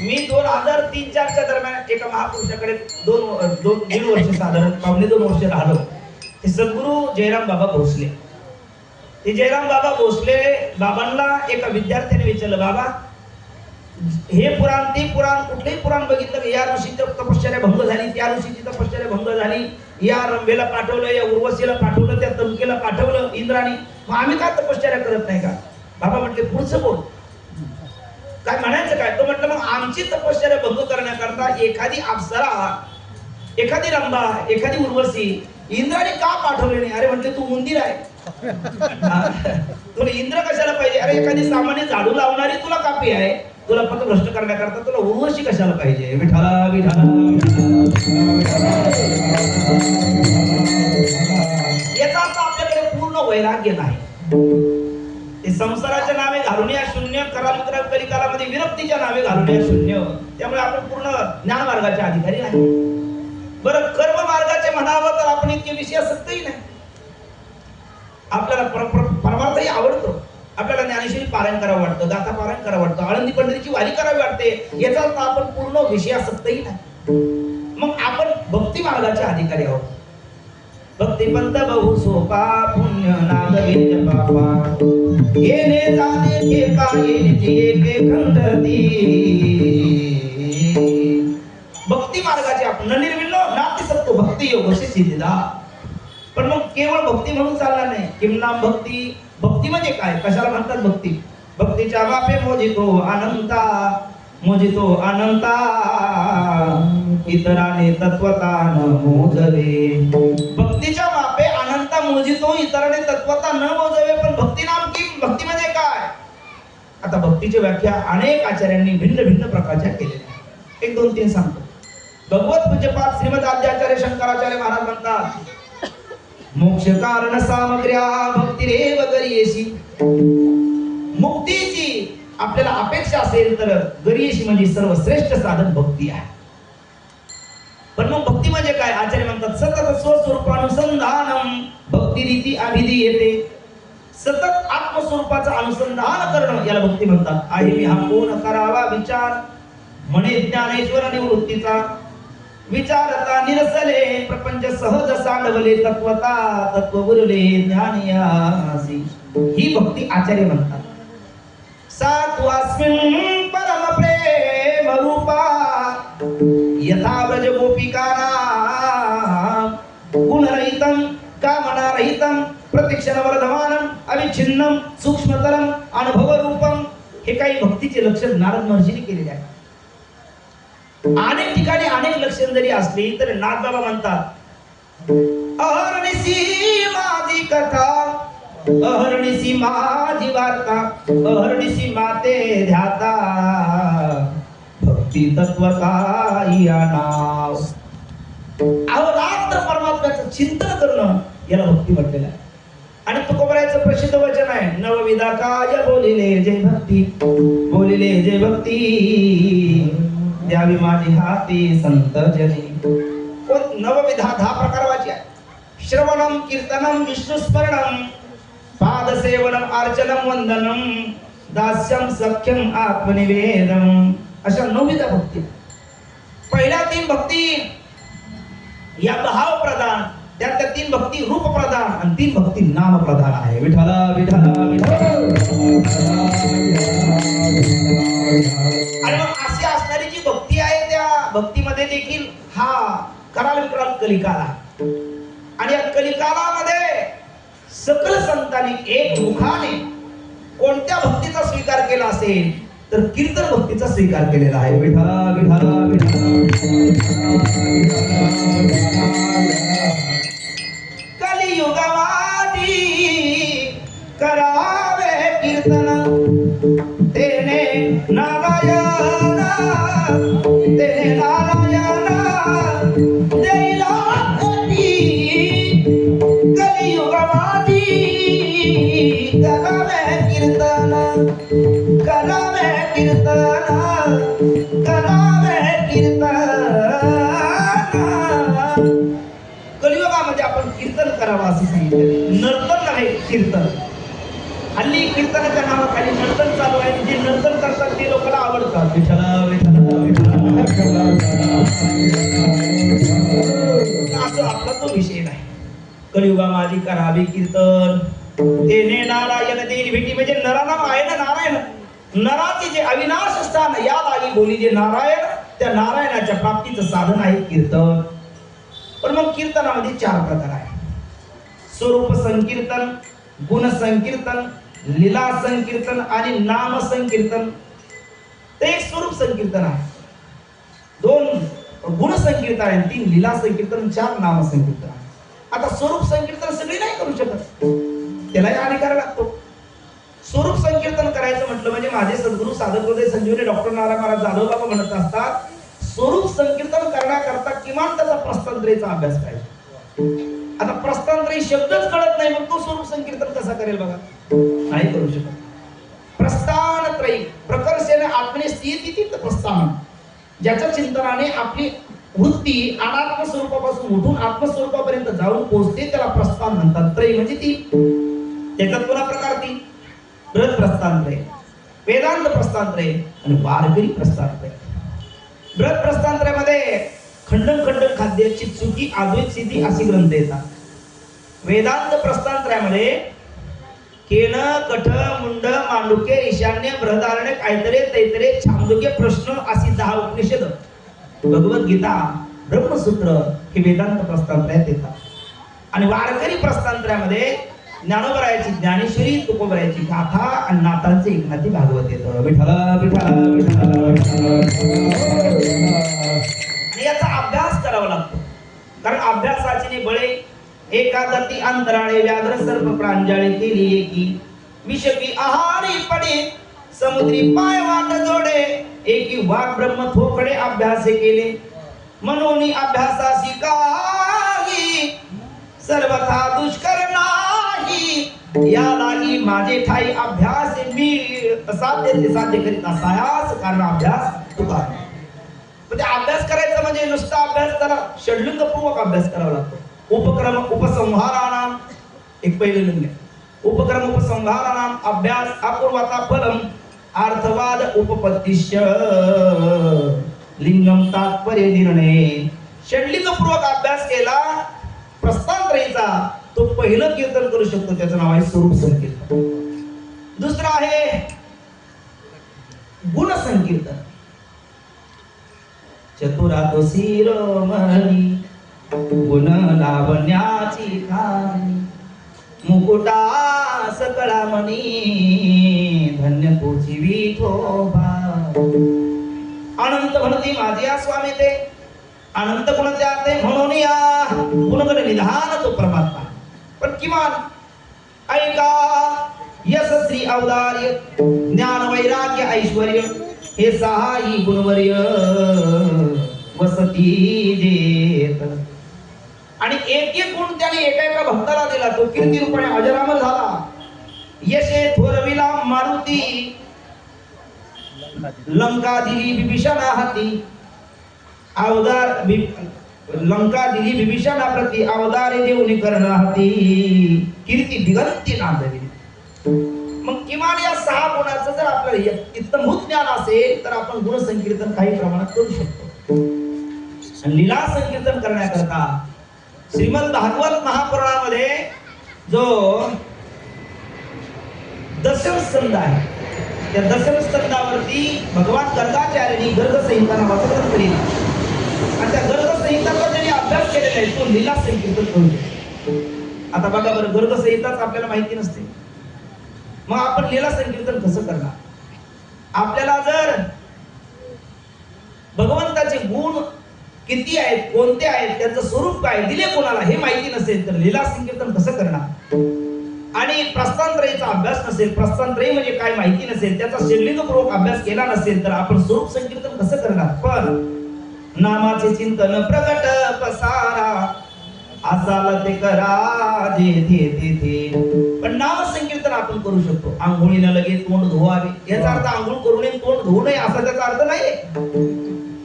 Speaker 1: मी 2003-04 दरम्यान एका महापुरुषाकडे दीड वर्ष साधारण 2.5 वर्ष राहिलो. ते सद्गुरू जयराम बाबा भोसले. ते जयराम बाबा भोसले बाबांना एका विद्यार्थ्याने विचारलं, बाबा हे पुराण ते पुराण कुठलेही पुराण बघितलं, या ऋषीची तपश्चर्या भंग झाली, त्या ऋषीची तपश्चर्या भंग झाली, या रंभेला पाठवलं, या उर्वशीला पाठवलं, त्या तमकेला पाठवलं इंद्राने, मग आम्ही काय तपश्चर्या करत नाही का? बाबा म्हटले पुढचं बोल, काय म्हणायचं काय? तो म्हटलं मग आमची तपश्चर्या भंग करण्याकरता एखादी अप्सरा, एखादी रंभा, एखादी उर्वशी इंद्राने का पाठवले नाही? अरे म्हटले तू उंदीर आहे, तुला इंद्र कशाला पाहिजे? अरे एखादी सामान्य झाडू लावणारी तुला कापी आहे, तुला पथभ्रष्ट करण्याकरता तुला उर्वशी कशाला पाहिजे? विठाला विठाला. याचा अर्थ आपल्याकडे पूर्ण वैराग्य नाही. ते संसाराच्या नावे घालून या शून्य, कराल कलिकालामध्ये विरक्तीच्या नावे घालून या शून्य. त्यामुळे आपण पूर्ण ज्ञान मार्गाचे अधिकारी नाही. बरं कर्म मार्गाचे म्हणावं तर आपण इतके विषयासक्तही नाही. आपल्याला परमार्थही आवडतो, आपल्याला ज्ञानेश्वरी पारायण करावं वाटतं, गाथा पारायण करावं वाटतं, आळंदी पंढरीची वारी करावी वाटते. याचा अर्थ आपण पूर्ण विषयासक्तही नाही. मग आपण भक्ती मार्गाचे अधिकारी आहोत. भक्तिपंत बहु सोपा पुण्य नागवीर पापा, येणे जाणे के पाये एके खंडती. भक्ती मार्गाचे आपण निर्विण्ण नाती सत्तो भक्ती योग सिद्धिदा. पण मग केवळ भक्ती म्हणून चालणार नाही. किम नाम भक्ती. भक्ती म्हणजे काय? कशाला म्हणतात भक्ती? भक्तीच्या बापे मोजितो अनंता, मोजितो अनंता इतराने तत्वता न मोजवे. भक्तीच्या बापे अनंता मोजितो इतराने तत्वता न मोजावे, पण भक्ती नाम की भक्ती म्हणजे काय? आता भक्तीची व्याख्या अनेक आचार्यांनी भिन्न भिन्न प्रकारच्या केलेल्या आहेत. एक दोन तीन सांगतो. भगवत पूज्यपाद श्रीमद आद्याचार्य शंकराचार्य महाराज म्हणतात, मोक्ष कारण सामग्र्या भक्तिरेव गरीयसी. मुक्तीची आपल्याला अपेक्षा असेल तर गरीयसी म्हणजे सर्वश्रेष्ठ साधन भक्ती आहे. पण मग भक्ती म्हणजे काय? आचार्य म्हणतात, सतत स्वस्वरूपानुसंधानम भक्ती रीती अभिधीयते. सतत आत्मस्वरूपाचं अनुसंधान करणं याला भक्ती म्हणतात. आहे मी हा कोण करावा विचार, म्हणे ज्ञानेश्वर निवृत्तीचा. विचारता निरसले प्रपंच सहज सांडवले, तत्वता तत्व गुरुले ज्ञानियासी. ही भक्ती आचार्य म्हणतात. सात्वास्मिन् परम प्रेम रूपा यथा व्रज गोपिकानां गुणरहितं कामनारहितं प्रतिक्षण वर्धमानं अविच्छिन्नं सूक्ष्मतरं अनुभवरूपं. हे काही भक्तीचे लक्षण नारद महर्षींनी केलेले आहे. अनेक ठिकाणी अनेक लक्षण जरी असली तर नाथबाबा म्हणतात, अहर्निशी माझी कथा, अहर्निशी माझी वार्ता, अहर्निशी माते ध्याता, भक्ती तत्व काही नाव. अहोरात्र परमात्म्याचं चिंतन करणं याला भक्ती म्हटलेलं आहे. आणि तुकोबरायचं प्रसिद्ध वचन आहे, नवविधा काय बोलिले जय भक्ती, बोलिले जय भक्ती द्यावी माझी हाती संत जनी. कोण नवविधा 10 प्रकार वाची आहे. श्रवणम कीर्तनम विष्णुस्मरणम पादसेवनम अर्चनम वंदनम दास्यम सख्यम आत्मनिवेदम. अशा 9 विधा भक्ती. पहिल्या 3 भक्ती या भाव प्रधान, त्यातल्या 3 भक्ती रूप प्रधान आणि 3 भक्ती नाम प्रधान आहे. विठ्ठला विठ्ठला विठ्ठला. आणि मग अशी असणारी जी भक्ती आहे त्या भक्तीमध्ये देखील हा कराल विकराल कलिकाला. आणि या कलिकालामध्ये सकल संतांनी एक मुखाने कोणत्या भक्तीचा स्वीकार केला असेल तर कीर्तन भक्तीचा स्वीकार केलेला आहे. विठ्ठला विठ्ठला विठ्ठला. कलियुगवादी करावे कीर्तन, तेने नारायण, तेने नारायण देईला गती. कलियुगवादी करावे कीर्तन, करावे कीर्तन, करावे कीर्तन. कलियुगामध्ये आपण कीर्तन करावं असं सांगितलं. नर्तन आहे कीर्तन. हल्ली कीर्तनाच्या नावाखाली नर्तन चालू आहे. जे नर्तन करतात ते लोकांना आवडतात. विठ्ठला विठ्ठला विठ्ठला. असं आपला तो विषय नाही. कलियुगा माझी करावी कीर्तन, तेने नारायण देईल भेटी. म्हणजे नरानाम आहे ना नारायण, नराचे जे अविनाश स्थान या लागी बोली जे नारायण, त्या नारायणाच्या प्राप्तीचं साधन आहे कीर्तन. पण मग कीर्तनामध्ये 4 प्रकार आहे. स्वरूप संकीर्तन, गुण संकीर्तन, लीला संकीर्तन आणि नाम संकीर्तन. ते एक स्वरूप संकीर्तन आहे, 2 गुण संकीर्तन आहे, 3 लीला संकीर्तन, 4 नाम संकीर्तन आहे. आता स्वरूप संकीर्तन सगळी नाही करू शकत, त्यालाही अधिकार लागतो. स्वरूप संकीर्तन करायचं म्हटलं म्हणजे माझे सद्गुरू साधक हृदय संजीवनी डॉक्टर नारायण महाराज जाधव बाबा म्हणत असतात, स्वरूप संकीर्तन करण्याकरता किमान त्याचा प्रस्थानत्रयीचा अभ्यास पाहिजे. आता प्रस्थानत्रयी शब्दच कळत नाही, मग तो स्वरूप संकीर्तन कसा करेल बघा? नाही करू शकत. प्रस्थानत्रयी प्रकर्षेने आत्मने स्थिती प्रस्थान, ज्याच्या चिंतनाने आपली वृत्ती अनात्म स्वरूपापासून उठून आत्मस्वरूपापर्यंत जाऊन पोहोचते त्याला प्रस्थान म्हणतात. त्रयी म्हणजे ती. त्याच्यात पुन्हा प्रकार 3: बृहत प्रस्थानत्रय, वेदांत प्रस्थानत्रय आणि वारकरी प्रस्थानत्रय. बृहत प्रस्थानत्रयामध्ये खंडन खंडन खाद्य, चित्सुकी, अद्वैत सिद्धी अशी ग्रंथ येतात. वेदांत प्रस्थानत्रयामध्ये केन, कठ, मुंड, मांडुक्य, ईशान्य, बृहदारण्यक, ऐतरे, तैतरे, छांदोग्य, प्रश्न अशी 10 उपनिषद, भगवद्गीता, ब्रह्मसूत्र हे वेदांत प्रस्थानत्रयात येतात. आणि वारकरी प्रस्थानत्रयामध्ये ज्ञानोबरायाची ज्ञानेश्वरी, तुकोबरायाची गाथा आणि नाथांचे एकनाथी भागवत येतं. विठ्ठला विठ्ठला विठ्ठला. आणि याचा अभ्यास करावा लागतो, कारण अभ्यासाचे बळे एकादती अंतराळे व्याघ्र सर्प प्रांजळे केली एकी विषपी आहारी पडे समुद्री पाय वाट जोडे एकी वाघ ब्रह्म थोकडे अभ्यासे केले मनोनी अभ्यासासी काही सर्वथा दुष्कर नाही या लागी माझे ठाई अभ्यास मी साध्य ते साध्य करीत असायास कारण अभ्यास तुका म्हणजे अभ्यास करायचा म्हणजे नुसता अभ्यास त्याला षड्लिंगपूर्वक अभ्यास करावा लागतो उपक्रम उपसंहाराणाम एक पहिले लिंग उपक्रम उपसंहाराणाम अभ्यास अपूर्वता फलम अर्थवाद उपपत्तिश्च लिंगम तात्पर्य निर्णय षड्लिंगपूर्वक अभ्यास केला प्रस्थानत्रयीचा तो पहिलं कीर्तन करू शकतो त्याचं नाव आहे स्वरूप संकीर्तन दुसरं आहे गुण संकीर्तन चतुरातो शिरोमणी गुण लावण्याची खाणी मुकुटा सकळा मणी धन्य तुझी विठोबा अनंत म्हणती माझी या स्वामी ते अनंत गुण त्याते म्हणून या गुणगण निधान तो परमात्मा पण किमान ऐका यश श्री औदार्य ज्ञान वैराग्य ऐश्वर्य हे सहाही गुणवर्य वसती देत आणि एक एक गुण त्याने एका एका भक्ताला दिला तो कीर्ती रूपाने अजरामर झाला यशे थोरविला मारुती लंका दिली विभीषणा हाती अवतार लंका दिली विभीषणा प्रति अवतारे देऊनी करणा हाती कीर्ती दिगंती नांदली मग किमान या सहा गुणाचं जर आपल्याला इत्तमभूत ज्ञान असेल तर आपण गुण संकीर्तन काही प्रमाणात करू शकतो आणि लीला संकीर्तन करण्याकरता श्रीमद भागवत महापुराणामध्ये जो दशम स्कंद आहे त्या दशम स्कंदावरती भगवान गर्गाचार्यांनी गर्ग संहिता नावाचं ग्रंथ लिहिला आणि त्या गर्ग संहिताचा ज्यांनी अभ्यास केलेला आहे तो लीला संकीर्तन करू आता बघा बरं गर्ग संहिताच आपल्याला माहिती नसते मग आपण लीला संकीर्तन कसं करणार आपल्याला जर भगवंताचे गुण किती आहेत कोणते आहेत त्यांचं स्वरूप काय दिले कोणाला हे माहिती नसेल तर लीला संकीर्तन कसं करणार आणि प्रस्थानत्रयीचा अभ्यास नसेल प्रस्थानत्रयी म्हणजे काय माहिती नसेल त्याचा षड्लिंगपूर्वक अभ्यास केला नसेल तर आपण स्वरूप संकीर्तन कसं करणार पण नामाचे चिंतन प्रगट पसारा असाल ते करा जे ते पण नाम संकीर्तन आपण करू शकतो आंघोळीने लगेच तोंड धुवावे याचा अर्थ आंघोळ करू नये तोंड धुवू नये असा त्याचा अर्थ नाही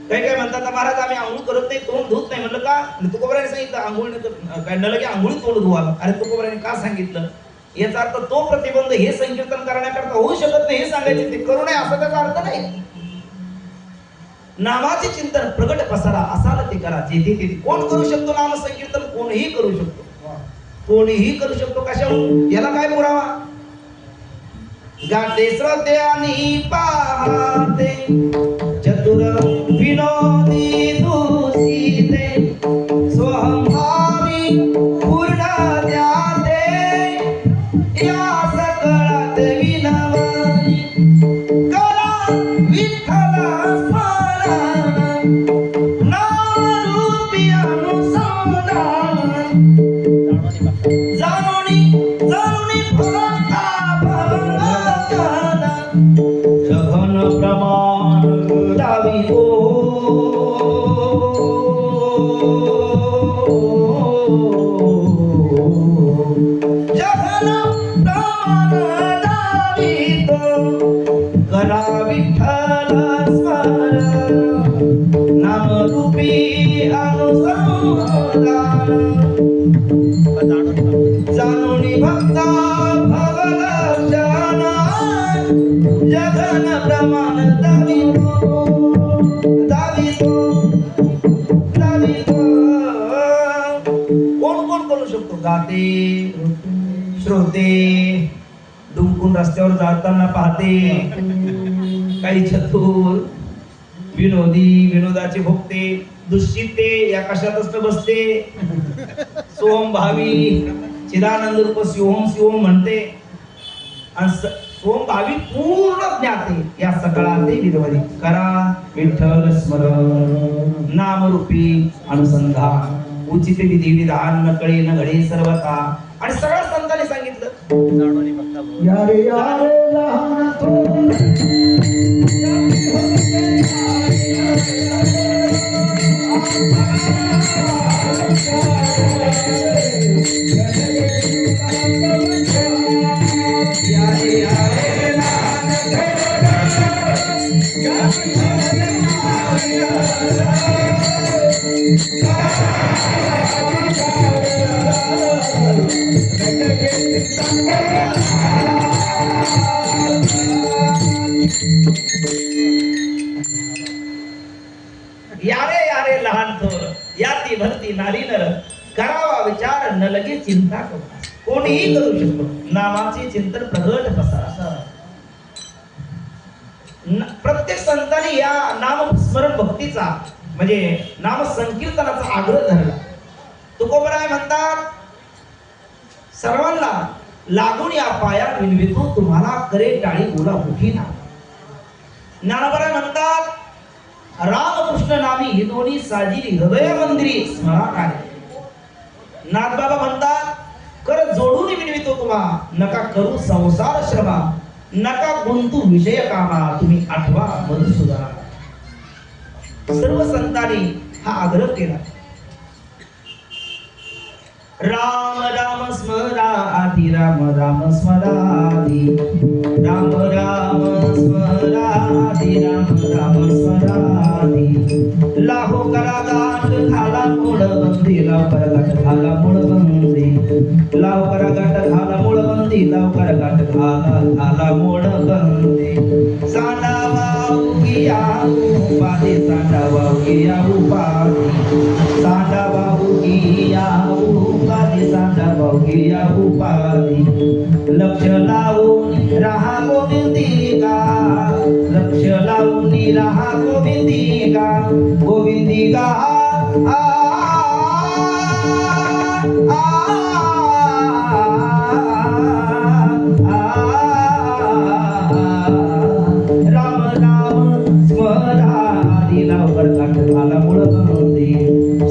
Speaker 1: काही काय म्हणतात महाराज आम्ही आंघोळ करत नाही तोंड धुत नाही म्हणलं का तुकोबराने सांगितलं आंघोळीने काय न लगे आंघोळी तोंड धुवावं अरे तुकोबराने का सांगितलं याचा अर्थ तो प्रतिबंध हे संकीर्तन करण्याकरता होऊ शकत नाही हे सांगायचे ते करू नये असा त्याचा अर्थ नाही नामाचे चिंतन प्रगट पसारा असाल ते करा जेथे तेथे कोण करू शकतो नाम संकीर्तन कोणीही करू शकतो कोणीही करू शकतो कशाहून याला काय पुरावा गाते श्रोत्यानी पाहते चतुर विनोदी दूषिते स्वभावी पूर्ण द्याते या सकळात विनवनी करा विठ्ठल श्रोते डुंकून रस्त्यावर जाताना पाहते काही चतुर विनोदी विनोदाचे भोगते दुष्चिते या कशातच बसते सोहम भावी चिदानंद रूप शिवम शिवम म्हणते आणि सोम भावी पूर्ण ज्ञाते या सकळाते विधवरी करा विठ्ठल स्मरण नामरूपी अनुसंधान उचित विधी विधान न कळे न घडे सर्वता आणि सगळ्या संतांनी सांगितलं
Speaker 2: यारे यारे लहान थोर
Speaker 1: यारे यारे लहान यारे यारे लहान थोर याती भरती नारी नर करावा विचार न लगे चिंता करा कोणीही करू शकतो नामाचे चिंतन प्रगट पसारा प्रत्येक संतांनी या नाम स्मरण भक्तीचा म्हणजे नाम संकीर्तनाचा आग्रह धरला तुकोबराय म्हणतात सर्वांना लागून या पाया विनवितो तुम्हाला करे टाळी बोला मुठी ना ज्ञानोबराय म्हणतात रामकृष्ण नामी ही दोन्ही साजिली हृदय मंदिरी स्मरा कार्य नाथबाबा म्हणतात कर जोडून विनवितो तुम्हा नका करू संसार श्रमा नका गुंतू विषय कामा तुम्ही आठवा मधुसूदना सर्व संतांनी हा आग्रह केला राम राम स्मराति राम राम स्मराति राम राम स्मराति राम राम स्मराति लाहो करा गाठ खाला मूळ बंदी लाव करा गाठ खाला मूळ बंदी लाव करा गाठ खाला मूळ बंदी लाव करा गाठ खाला मूळ बंदी सांडा वाऊ किया उपादी सांडा वाऊ किया उपादी सांडा वाऊ किया उपादी सांडा वाऊ किया उपादी लक्ष लावून रहा गोविंदिका लक्ष लावून रहा गोविंदिका गोविंदिका राम राम स्मराति लवकर काठ खाला मूळ बंदी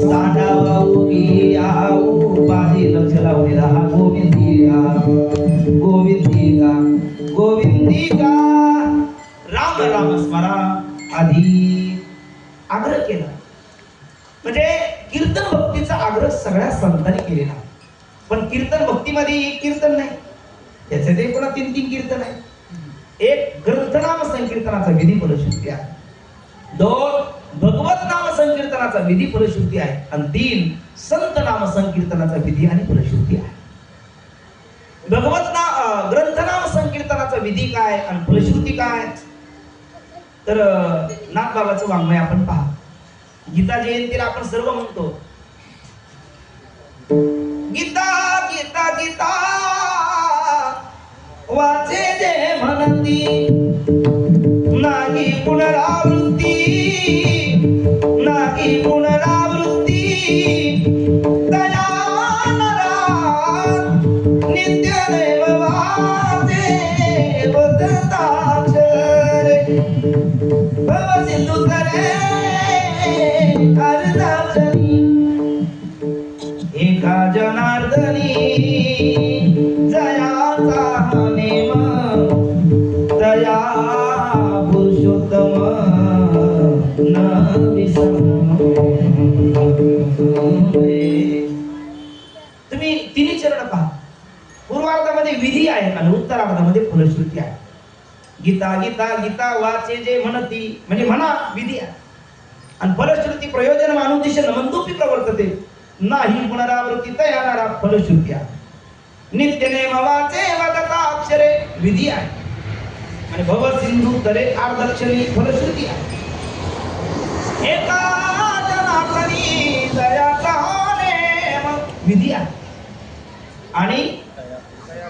Speaker 1: सांडा वाऊ किया उपादी लक्ष लावून रहा गोविंदिका गोविंदिका गोविंदिका राम राम स्मरा आधी आग्रह केला म्हणजे कीर्तन भक्तीचा आग्रह सगळ्या संतांनी केलेला पण कीर्तन भक्तीमध्ये एक कीर्तन नाही त्याचे ते पुन्हा 3-3 कीर्तन आहे एक ग्रंथनाम संकीर्तनाचा विधी फलश्रुती आहे 2 भगवत नाम संकीर्तनाचा विधी फलश्रुती आहे आणि 3 संत नाम संकीर्तनाचा विधी आणि फलश्रुती आहे ग्रंथनाम संकीर्तनाचा विधी काय आणि फलश्रुती काय तर नाथबाबाचं वाङ्मय आपण पहा गीता जयंतीला आपण सर्व म्हणतो गीता गीता गीता वाचे जे म्हणती नाही पुनरावृत्ती नाही पुनरावृत्ती दयानरा नित्य देव वाचे वदताक्षरे भव सिंधू करे अर्धाक्षरी एका जनार्दनी जयाचा नेम दया पुरुषोत्तम न विसम तुम्ही 3 चरण पहा पूर्वार्धामध्ये विधी आहे आणि उत्तरार्धामध्ये फलश्रुती आहे गीता गीता गीता वाचे जे म्हणती म्हणजे म्हणा विधी आहे आणि फलश्रुती प्रयोजन मानुदिश नमंतोपी प्रवर्तते नाही पुनरावृत्ती तयारा फलश्रुती आहे नित्य नेम वाचे वदता अक्षरे विधी आहे आणि भव सिंधू तरे अर्धक्षरी फलश्रुती आहे एका जनार्दनी दयाचा नेम विधी आहे आणि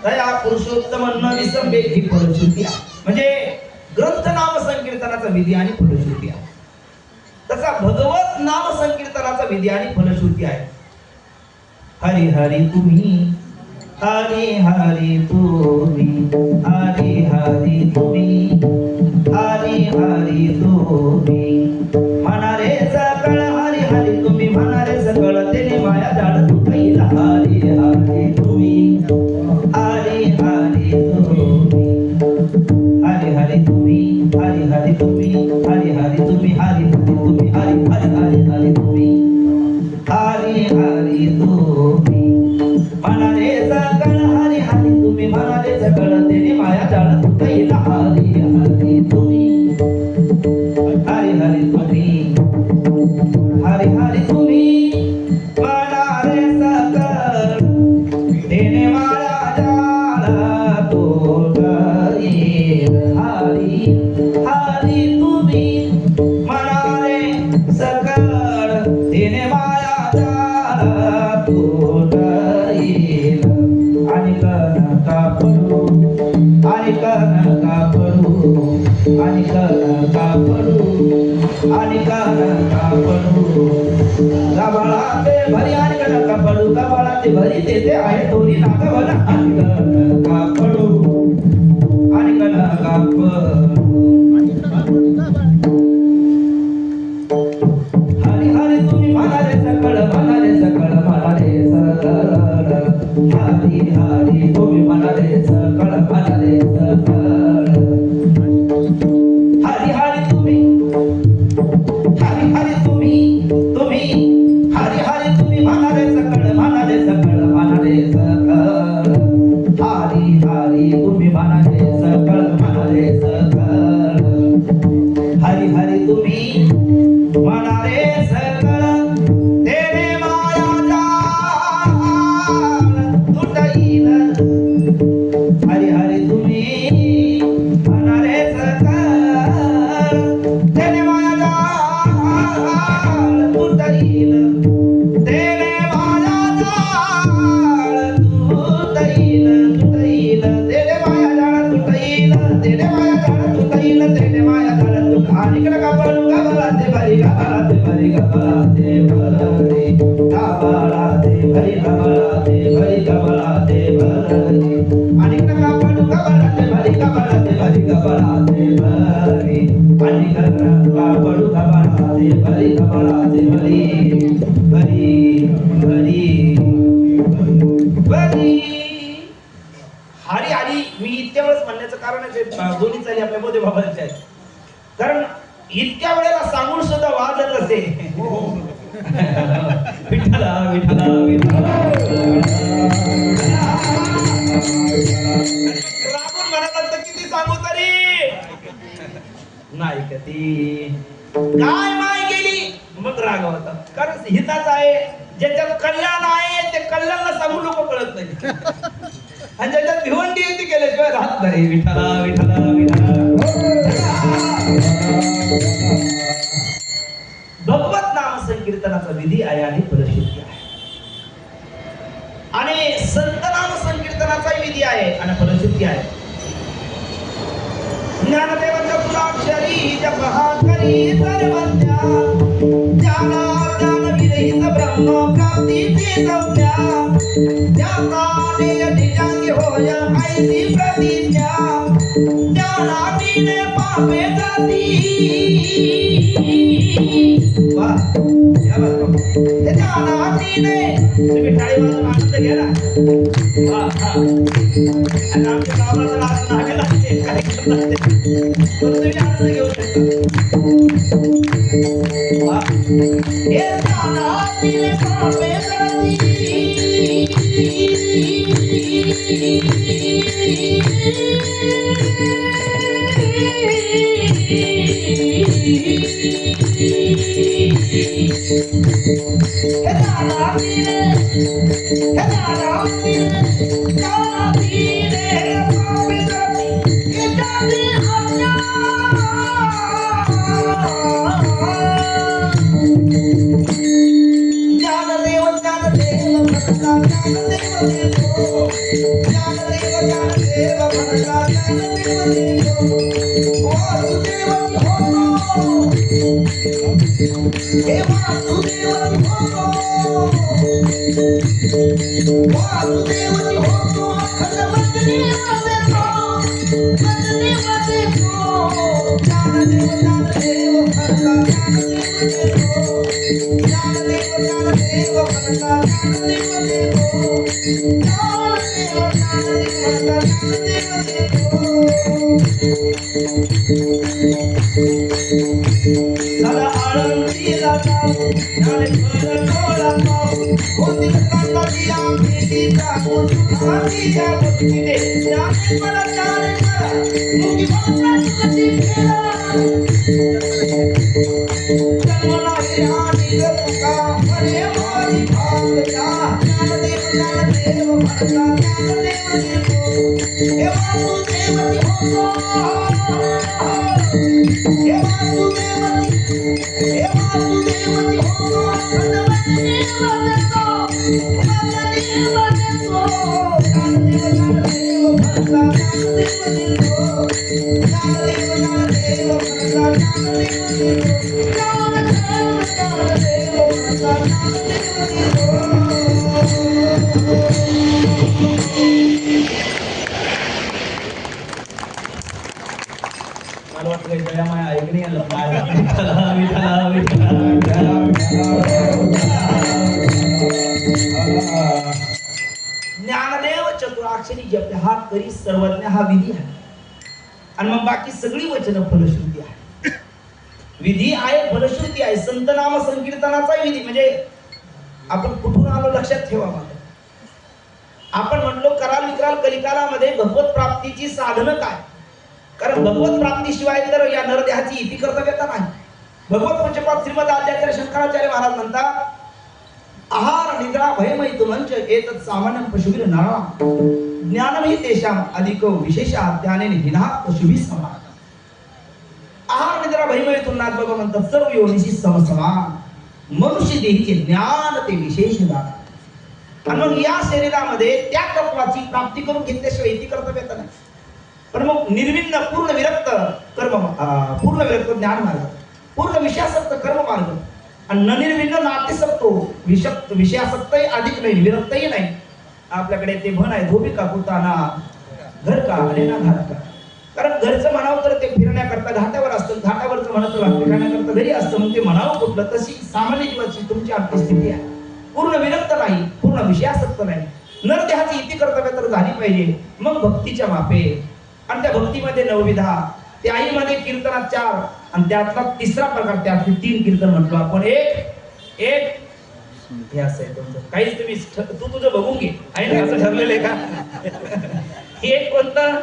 Speaker 1: दया पुरुषोत्तम न विसंबे ही फलश्रुती आहे म्हणजे ग्रंथ नाम संकीर्तनाचा विधी आणि फलश्रुती आहे तसा भगवत नाम संकीर्तनाचा विधी आणि फलश्रुती आहे हरी हरी तुम्ही हरी हरी तुम्ही हरी हरी तुम्ही हरी हरी तुम्ही म्हणारे सकळ हरी हरी तुम्ही म्हणारे सकळ तेने माया हरी तुम्ही म्हणाले सकळ हरी हरी तुम्ही म्हणाले सकळ तेने माया जाळ तुटैल हरी हरी तुम्ही हरी हरी तुम्ही हरी हरी तुम्ही म्हणाले सकळ तेने माया जाळ तुटैल हरी हरी तुम्ही म्हणाले सकळ तेने माया जाळ तुटैल आणि कनका पडू आणि कनका पडू आणि कनका पडू आणि कनका पडू गबाळाते भरी आणि कनका पडू गबाळाते भरी तेथे आहे थोडी नागवला आणि कनका पडू आणि कनका पडू हरी हरी तुम्ही म्हणाले सकळ म्हणाले सकळ म्हणाले सकळ हरी हरी तुम्ही म्हणाले सकळ म्हणाले सकळ हरी हरी तुम्ही हरी हरी तुम्ही तुम्ही हरी हरी तुम्ही म्हणाले सकळ म्हणाले सकळ म्हणाले सकळ हरी हरी तुम्ही म्हणाले सकळ म्हणाले सकळ हरी हरी तुम्ही म्हणाले सकळ तेने माया जाळ तुटैल हरी हरी तुम्ही म्हणाले सकळ तेने माया जाळ तुटैल तेने माया जाळ तुटैल तुटैल तेने माया जाळ तुटैल तेने माया जाळ तुटैल तेने माया जाळ तुट आणि कनका पडू गबाळाते भरी गबाळाते भरी गबाळाते भरी गबाळाते भरी गबाळाते भरी गबाळाते भरी आणि कनका पडू गबाळाते भरी गबाळाते भरी गबाळाते भरी आणि कनका पडू गबाळाते भरी गबाळाते भरी भरी भरी भरी हरी हरी मी इतक्या वेळेस म्हणण्याचं कारण आहे दोन्ही चाली आपल्या मध्ये बाबांचे आहेत कारण इतक्या वेळेला सांगून सुद्धा वाजत असे विठ्ठला विठ्ठला विठ्ठला रागून म्हणत असतं किती सांगू तरी नाही कधी काय माय गेली मग राग होता कारण हिताच आहे ज्याच्यात कल्याण आहे ते कल्याणला सांगू लोक कळत नाही आणि ज्याच्यात भिवंडी येते केल्याशिवाय राहत नाही विठ्ठला विठ्ठला विठ्ठला भगवत नाम संकीर्तनाचा विधी आहे आणि फलसिद्धी आहे आणि संत नाम संकीर्तनाचा विधी आहे आणि फलसिद्धी आहे ज्ञानदेवाच्या कुलाक्षरी जपहा करी सर्वज्ञा ज्ञान विरहित ब्रह्म प्राप्तीची संज्ञा ज्ञानाने यदिजांगी होय ऐसी प्रतिज्ञा ज्ञानाने पापे जाती वाह क्या बात है ज्ञानाने तुम्ही टाळी वाजवून आनंद घ्या ना वाह हा आणि आमच्या गावाला तर आज नागे लागते काय करणार ते पण तुम्ही आनंद घेऊ शकता वाह हे ज्ञानाने पापे जाती
Speaker 2: Holy
Speaker 1: मला वाटतं काही दयामाया ऐकणी आलं विठ्ठला विठ्ठला विठ्ठला ज्ञानदेव चतुराक्षरी जपले हा तरी सर्वज्ञ हा विधी आहे आणि मग बाकी सगळी वचन फलश्रुती आहे. विधी आहे फलश्रुती आहे. संत नाम संकीर्तनाचा विधी म्हणजे आपण कुठून आलो लक्षात ठेवा. आपण म्हणलो कराल विकराल कलिकालामध्ये भगवत प्राप्तीची साधनं काय. कारण भगवत प्राप्तीशिवाय तर या नरदेहाची इति कर्तव्यता नाही. भगवत पंचपाद श्रीमद आद्याचार्य शंकराचार्य महाराज म्हणतात आहार निद्रा भयमयित मंच एतत् सामान्य पशुभिर नरा ज्ञानमहि तेषाम अधिक विशेषात् ज्ञानेन हिना पशुभि समान. आहार निद्रा भयमयित नाथ बाबा म्हणतात सर्व योनिशी समसमान मनुष्य देहीचे ज्ञान ते विशेष दान. आणि मग या शरीरामध्ये त्या तत्वाची प्राप्ती करून घेतल्याशिवाय इति कर्तव्यता नाही. पण मग निर्विण्ण पूर्ण विरक्त कर्म पूर्ण विरक्त ज्ञान मार्ग पूर्ण विषयासक्त कर्म मार्ग आणि न निर्विण्ण नातिसक्तो विषयासक्तही अधिक नाही विरक्तही नाही. आपल्याकडे ते म्हण आहे धोबी का कुताना घर का आणि ना घाट का. कारण घरचं म्हणावं तर ते फिरण्याकरता घाटावर असतं घाटावरचं म्हणत फिरण्याकरता घरी असतं मग ते म्हणावं कुठलं. तशी सामान्य जीवाची तुमची आर्थिक स्थिती आहे. पूर्ण विरक्त नाही पूर्ण विषयासक्त नाही. नरदेहाची इति कर्तव्य तर झाली पाहिजे. मग भक्तीच्या मापे आणि त्या भक्तीमध्ये नवविधा त्याहीमध्ये कीर्तनात 4 आणि त्यातला तिसरा प्रकार त्यातले 3 कीर्तन म्हटलो आपण. एक हे असं आहे तुमचं काहीच तुम्ही तू तुझं बघून घे आहे ना असं ठरलेलं आहे का. एक कोणतं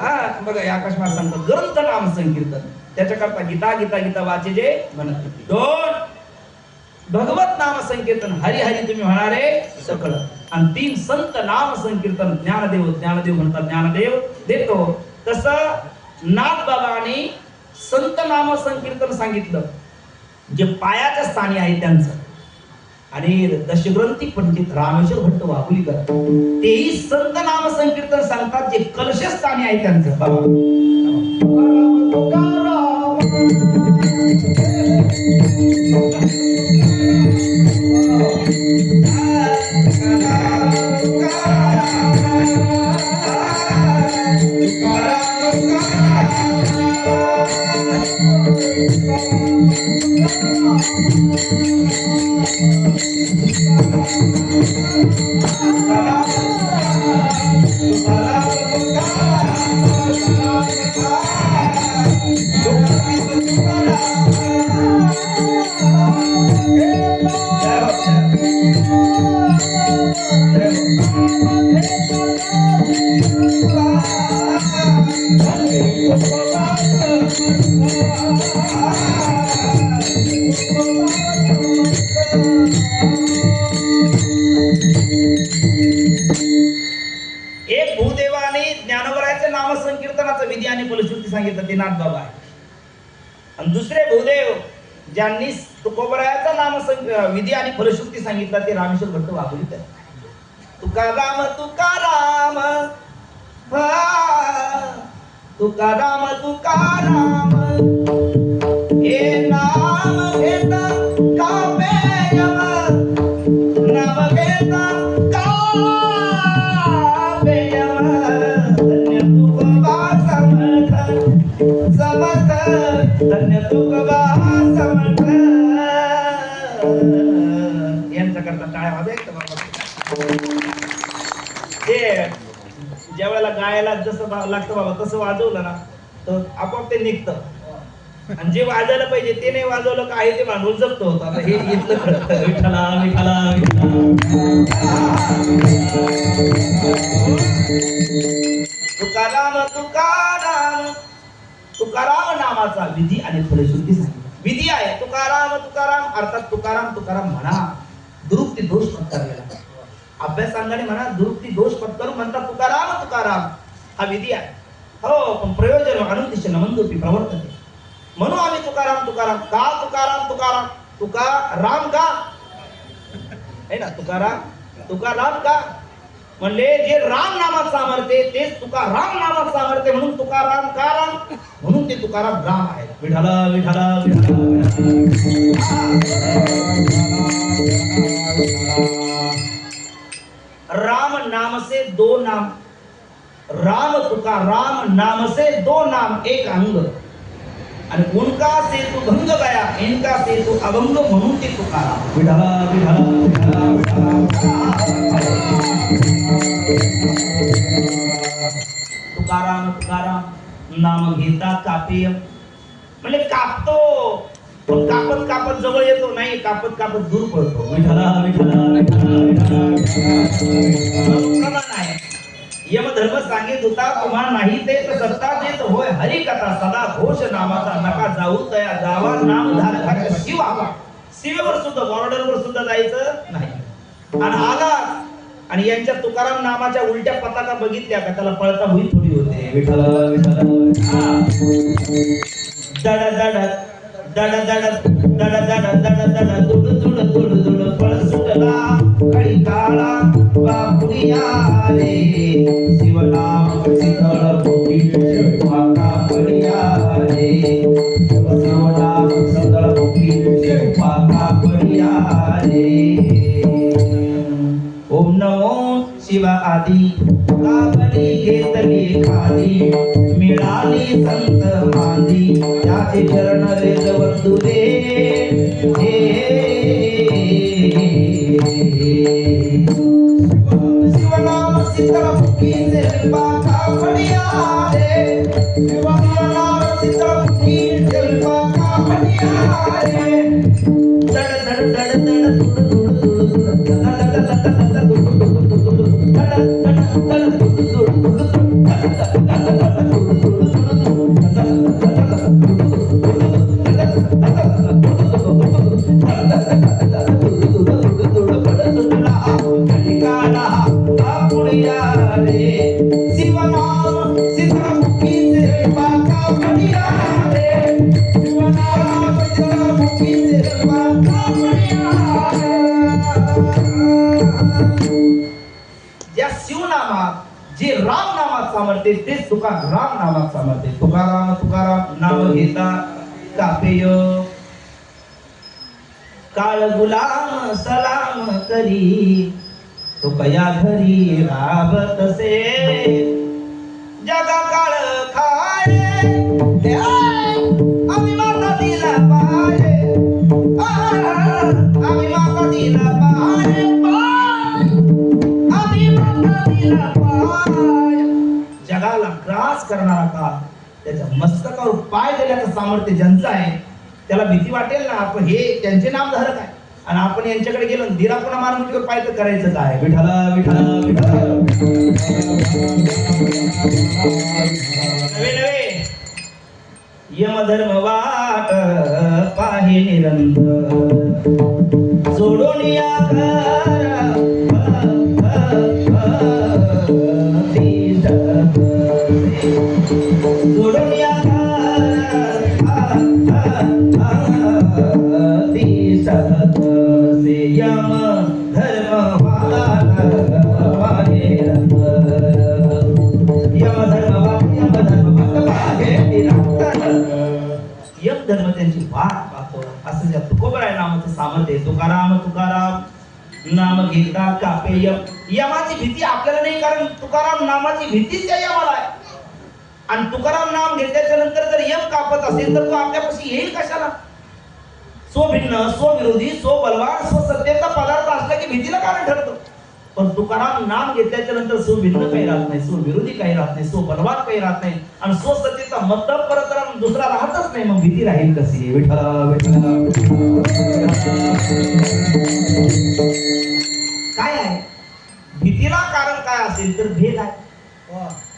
Speaker 1: हा बघा आकाश महाराज सांगतात ग्रंथ नाम संकीर्तन त्याच्याकरता गीता गीता गीता वाचे जे म्हणत. 2 भगवत नाम संकीर्तन हरी हरी तुम्ही म्हणारे सकळ. आणि 3 संत नाम संकीर्तन ज्ञानदेव ज्ञानदेव म्हणतात ज्ञानदेव देतो. तसं नाथ बाबांनी संत नाम संकीर्तन सांगितलं जे पायाच्या स्थानी आहे त्यांचं. आणि दशग्रंथी पंडित रामेश्वर भट्ट वाकुलीकर तेही संत नाम संकीर्तन सांगतात जे कलशस्थानी आहे त्यांचं. बाबा एक भूदेवाने ज्ञानवराच्या नाम संकीर्तनाचं विधी आणि फलश्रुती सांगितलं ते नाथ बाबा आहे. आणि दुसरे भूदेव ज्यांनी तुकोबरायाचा नाम विधी आणि फलश्रुती सांगितला ते रामेश्वर भट्ट वाकुलीकर. तुकाराम तुकाराम तुकाराम तुकाराम हे नाम घेता काव्यम नाम घेता काव्यम धन्य तुकोबा समर्थ समर्थ धन्य तुकोबा समर्थ. यांचा करता टाळ्या वाजायचं बाबा. ते ज्या वेळेला गायला जसं लागतं बाबा तसं वाजवलं ना तर आपोआप ते निघतं. आणि जे वाजायला पाहिजे ते नाही वाजवलं का आहे ते भांडवल जप्त होतं. आता हे इथलं कळतं. विठ्ठला विठ्ठला तुकाराम तुकाराम तुकाराम नामाचा विधी आणि फलश्रुती सांगितली. विधी आहे तुकाराम तुकाराम अर्थात तुकाराम तुकाराम म्हणा दुरुक्ती दोष पत्करलेला अभ्यासांगाने म्हणा दुरुक्ती दोष पत्करून म्हणतात तुकाराम तुकाराम हा विधी आहे. हो पण प्रयोजन अनुदिश नमंदुपी प्रवर्तते म्हणून आम्ही तुकाराम तुकाराम का तुकाराम तुकाराम तुकाराम का आहे ना तुकाराम का म्हणले जे राम नामात सामर्थ्य तेच तुकाराम नामात सामर्थ्य म्हणून तुकाराम का राम म्हणून ते तुकाराम राम आहे. विठ्ठला विठ्ठला राम नाम से दो नाम राम तुकाराम नाम से दो नाम एक अंग आणि उनका से तू भंग गया इनका से तू अभंग म्हणून ते तुकाराम. विठ्ठला तुकाराम तुकाराम नाम घेता कापेय म्हणजे कापतो पण कापत कापत जवळ येतो नाही कापत कापत दूर पडतो. विठ्ठला प्रमाण आहे. यमधर्म सांगित होता तुम्हाला नाही ते सत्ता देत होय हरी कथा सदा घोष नामाचा नका जाऊ तया जावा नाम धारका शिवा शिवेवर सुद्धा बॉर्डरवर सुद्धा जायचं नाही. आणि आला आणि यांच्या तुकाराम नामाच्या उलट्या पताका बघितल्या का त्याला पळता होई थोडी होते. विठ्ठला दड दड दड दड दड दड दड दड दुड दुड दुड दुड पळ सुटला कळी काळा बापुडिया रे शिवनाम शीतळ कोटी वाका पडिया रे शिवनाम शीतळ कोटी वाका पडिया रे. ओम नमो शिवा आदी काबली घेतली खाली मिळाली संत मांदी याचे चरण वेद वंदुरे शिवनाम सीतामुखी से बाका पडिया रे शिवनाम सीतामुखी से बाका पडिया रे. दड दड दड दड जे राम नामात सामर्थ्य तेच तुकाराम नामात सामर्थ्य. तुकाराम तुकाराम नाम घेता कापेय काळ गुलाम सलाम करी तुकया घरी राबत से जगा काळ खाये आम्ही माता दिला पाये आम्ही माता दिला पाये आम्ही माता दिला पाय. जगाला ग्रास करणारा काळ त्याच्या मस्तकावर पाय देण्याचं सामर्थ्य ज्यांचं आहे त्याला भीती वाटेल ना आपण हे त्यांचे नामधारक आहे आणि आपण यांच्याकडे गेलो दिला पुन्हा मानमुटीवर पाय तर करायचं काय. विठ्ठला विठ्ठला नवे नवे यमधर्म वाट पाहे निरंतर सोडून या यम धर्म त्यांची वाट पाहतो असं ज्या तुकोबराय नामाचं सामर्थ्य. तुकाराम तुकाराम नाम घेता कापे यमाची भीती आपल्याला नाही कारण तुकाराम नामाची भीतीच त्या यमाला आहे. आणि तुकाराम नाम घेतल्याच्या नंतर जर यम कापत असेल तर तो आपल्यापाशी येईल कशाला. स्वभिन्न स्वविरोधी स्वबलवान स्वसत्तेचा पदार्थ असला की भीतीला कारण ठरतो. पण तुकाराम नाम घेतल्याच्या नंतर सो भिन्न काही राहत नाही, सो विरोधी काही राहत नाही, सो बलवान काही राहत नाही, आणि सो सतीचा मतलब परतराम दुसरा राहतच नाही. मग भीती राहील कशी? विठ्ठल काय आहे भीतीला कारण? काय असेल तर भेद आहे.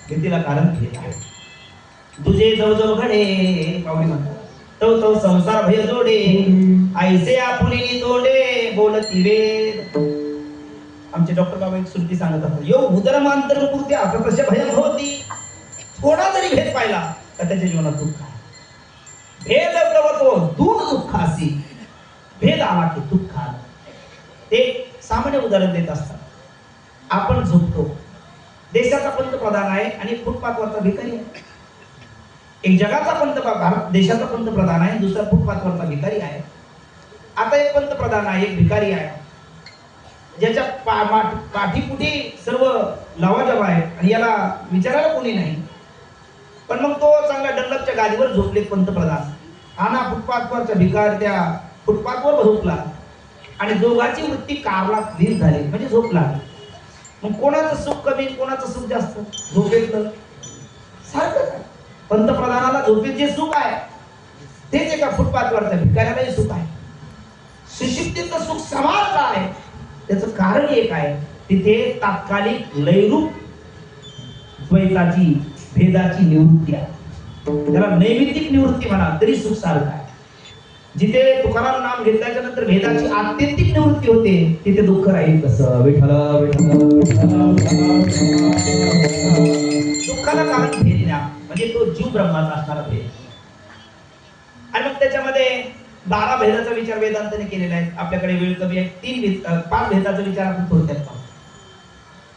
Speaker 1: भीतीला कारण भेद आहे. तुझे जवळ घडे पाहुणे म्हणतात तव तव संसार भय जोडे, ऐसे आपुली तोडे बोलती वेद. आमचे डॉक्टर बाबा एक सुट्टी सांगत असतात, यो उदरमांतर पूर्ती आता तसे भय होती. थोडा जरी भेद पाहिला तर त्याच्या जीवनात दुःख आहे. भेद प्रवतो दूर दुःखासी, भेद आला की दुःख आला. ते सामान्य उदाहरण देत असतात. आपण झोपतो, देशाचा पंतप्रधान आहे आणि फुटपाथवरचा भिकारी आहे. एक जगाचा भारत देशाचा पंतप्रधान आहे, दुसरा फुटपाथवरचा भिकारी आहे. आता एक पंतप्रधान आहे, एक भिकारी आहे, ज्याच्या पाठीपुठी सर्व लवाजमा आहे आणि याला विचारायला कोणी नाही. पण मग तो चांगला डल्लपच्या गादीवर झोपले पंतप्रधान, हा ना फुटपाथवरचा भिकार त्या फुटपाथवर झोपला आणि दोघांची वृत्ती कारला वीर झाली, म्हणजे झोपला. मग कोणाचं सुख कमी, कोणाचं सुख जास्त? झोपेतलं सारखंच आहे. पंतप्रधानाला झोपेत जे सुख आहे तेच एका फुटपाथवरच्या भिकाऱ्यालाही सुख आहे. सुशिक्षितचं सुख समान का आहे? त्याचं कारण एक आहे, तिथे तात्कालिक लयरूप द्वैताची भेदाची निवृत्ती आहे. त्याला नैमित्तिक निवृत्ती म्हणा तरी सुख सारखं आहे. जिथे तुकाराम नाम घेतल्याच्या नंतर भेदाची आत्यंतिक निवृत्ती होते तिथे दुःख राहील कसं? विठ्ठल दुःखाला कारण भेद ज्ञान, म्हणजे तो जीव ब्रह्माचा असणारा भेद. आणि मग त्याच्यामध्ये 12 भेदाचा विचार वेदांताने केलेला आहे. आपल्याकडे वेळ कमी आहे. 5 भेदाचा विचार आपण थोडक्यात पाहू.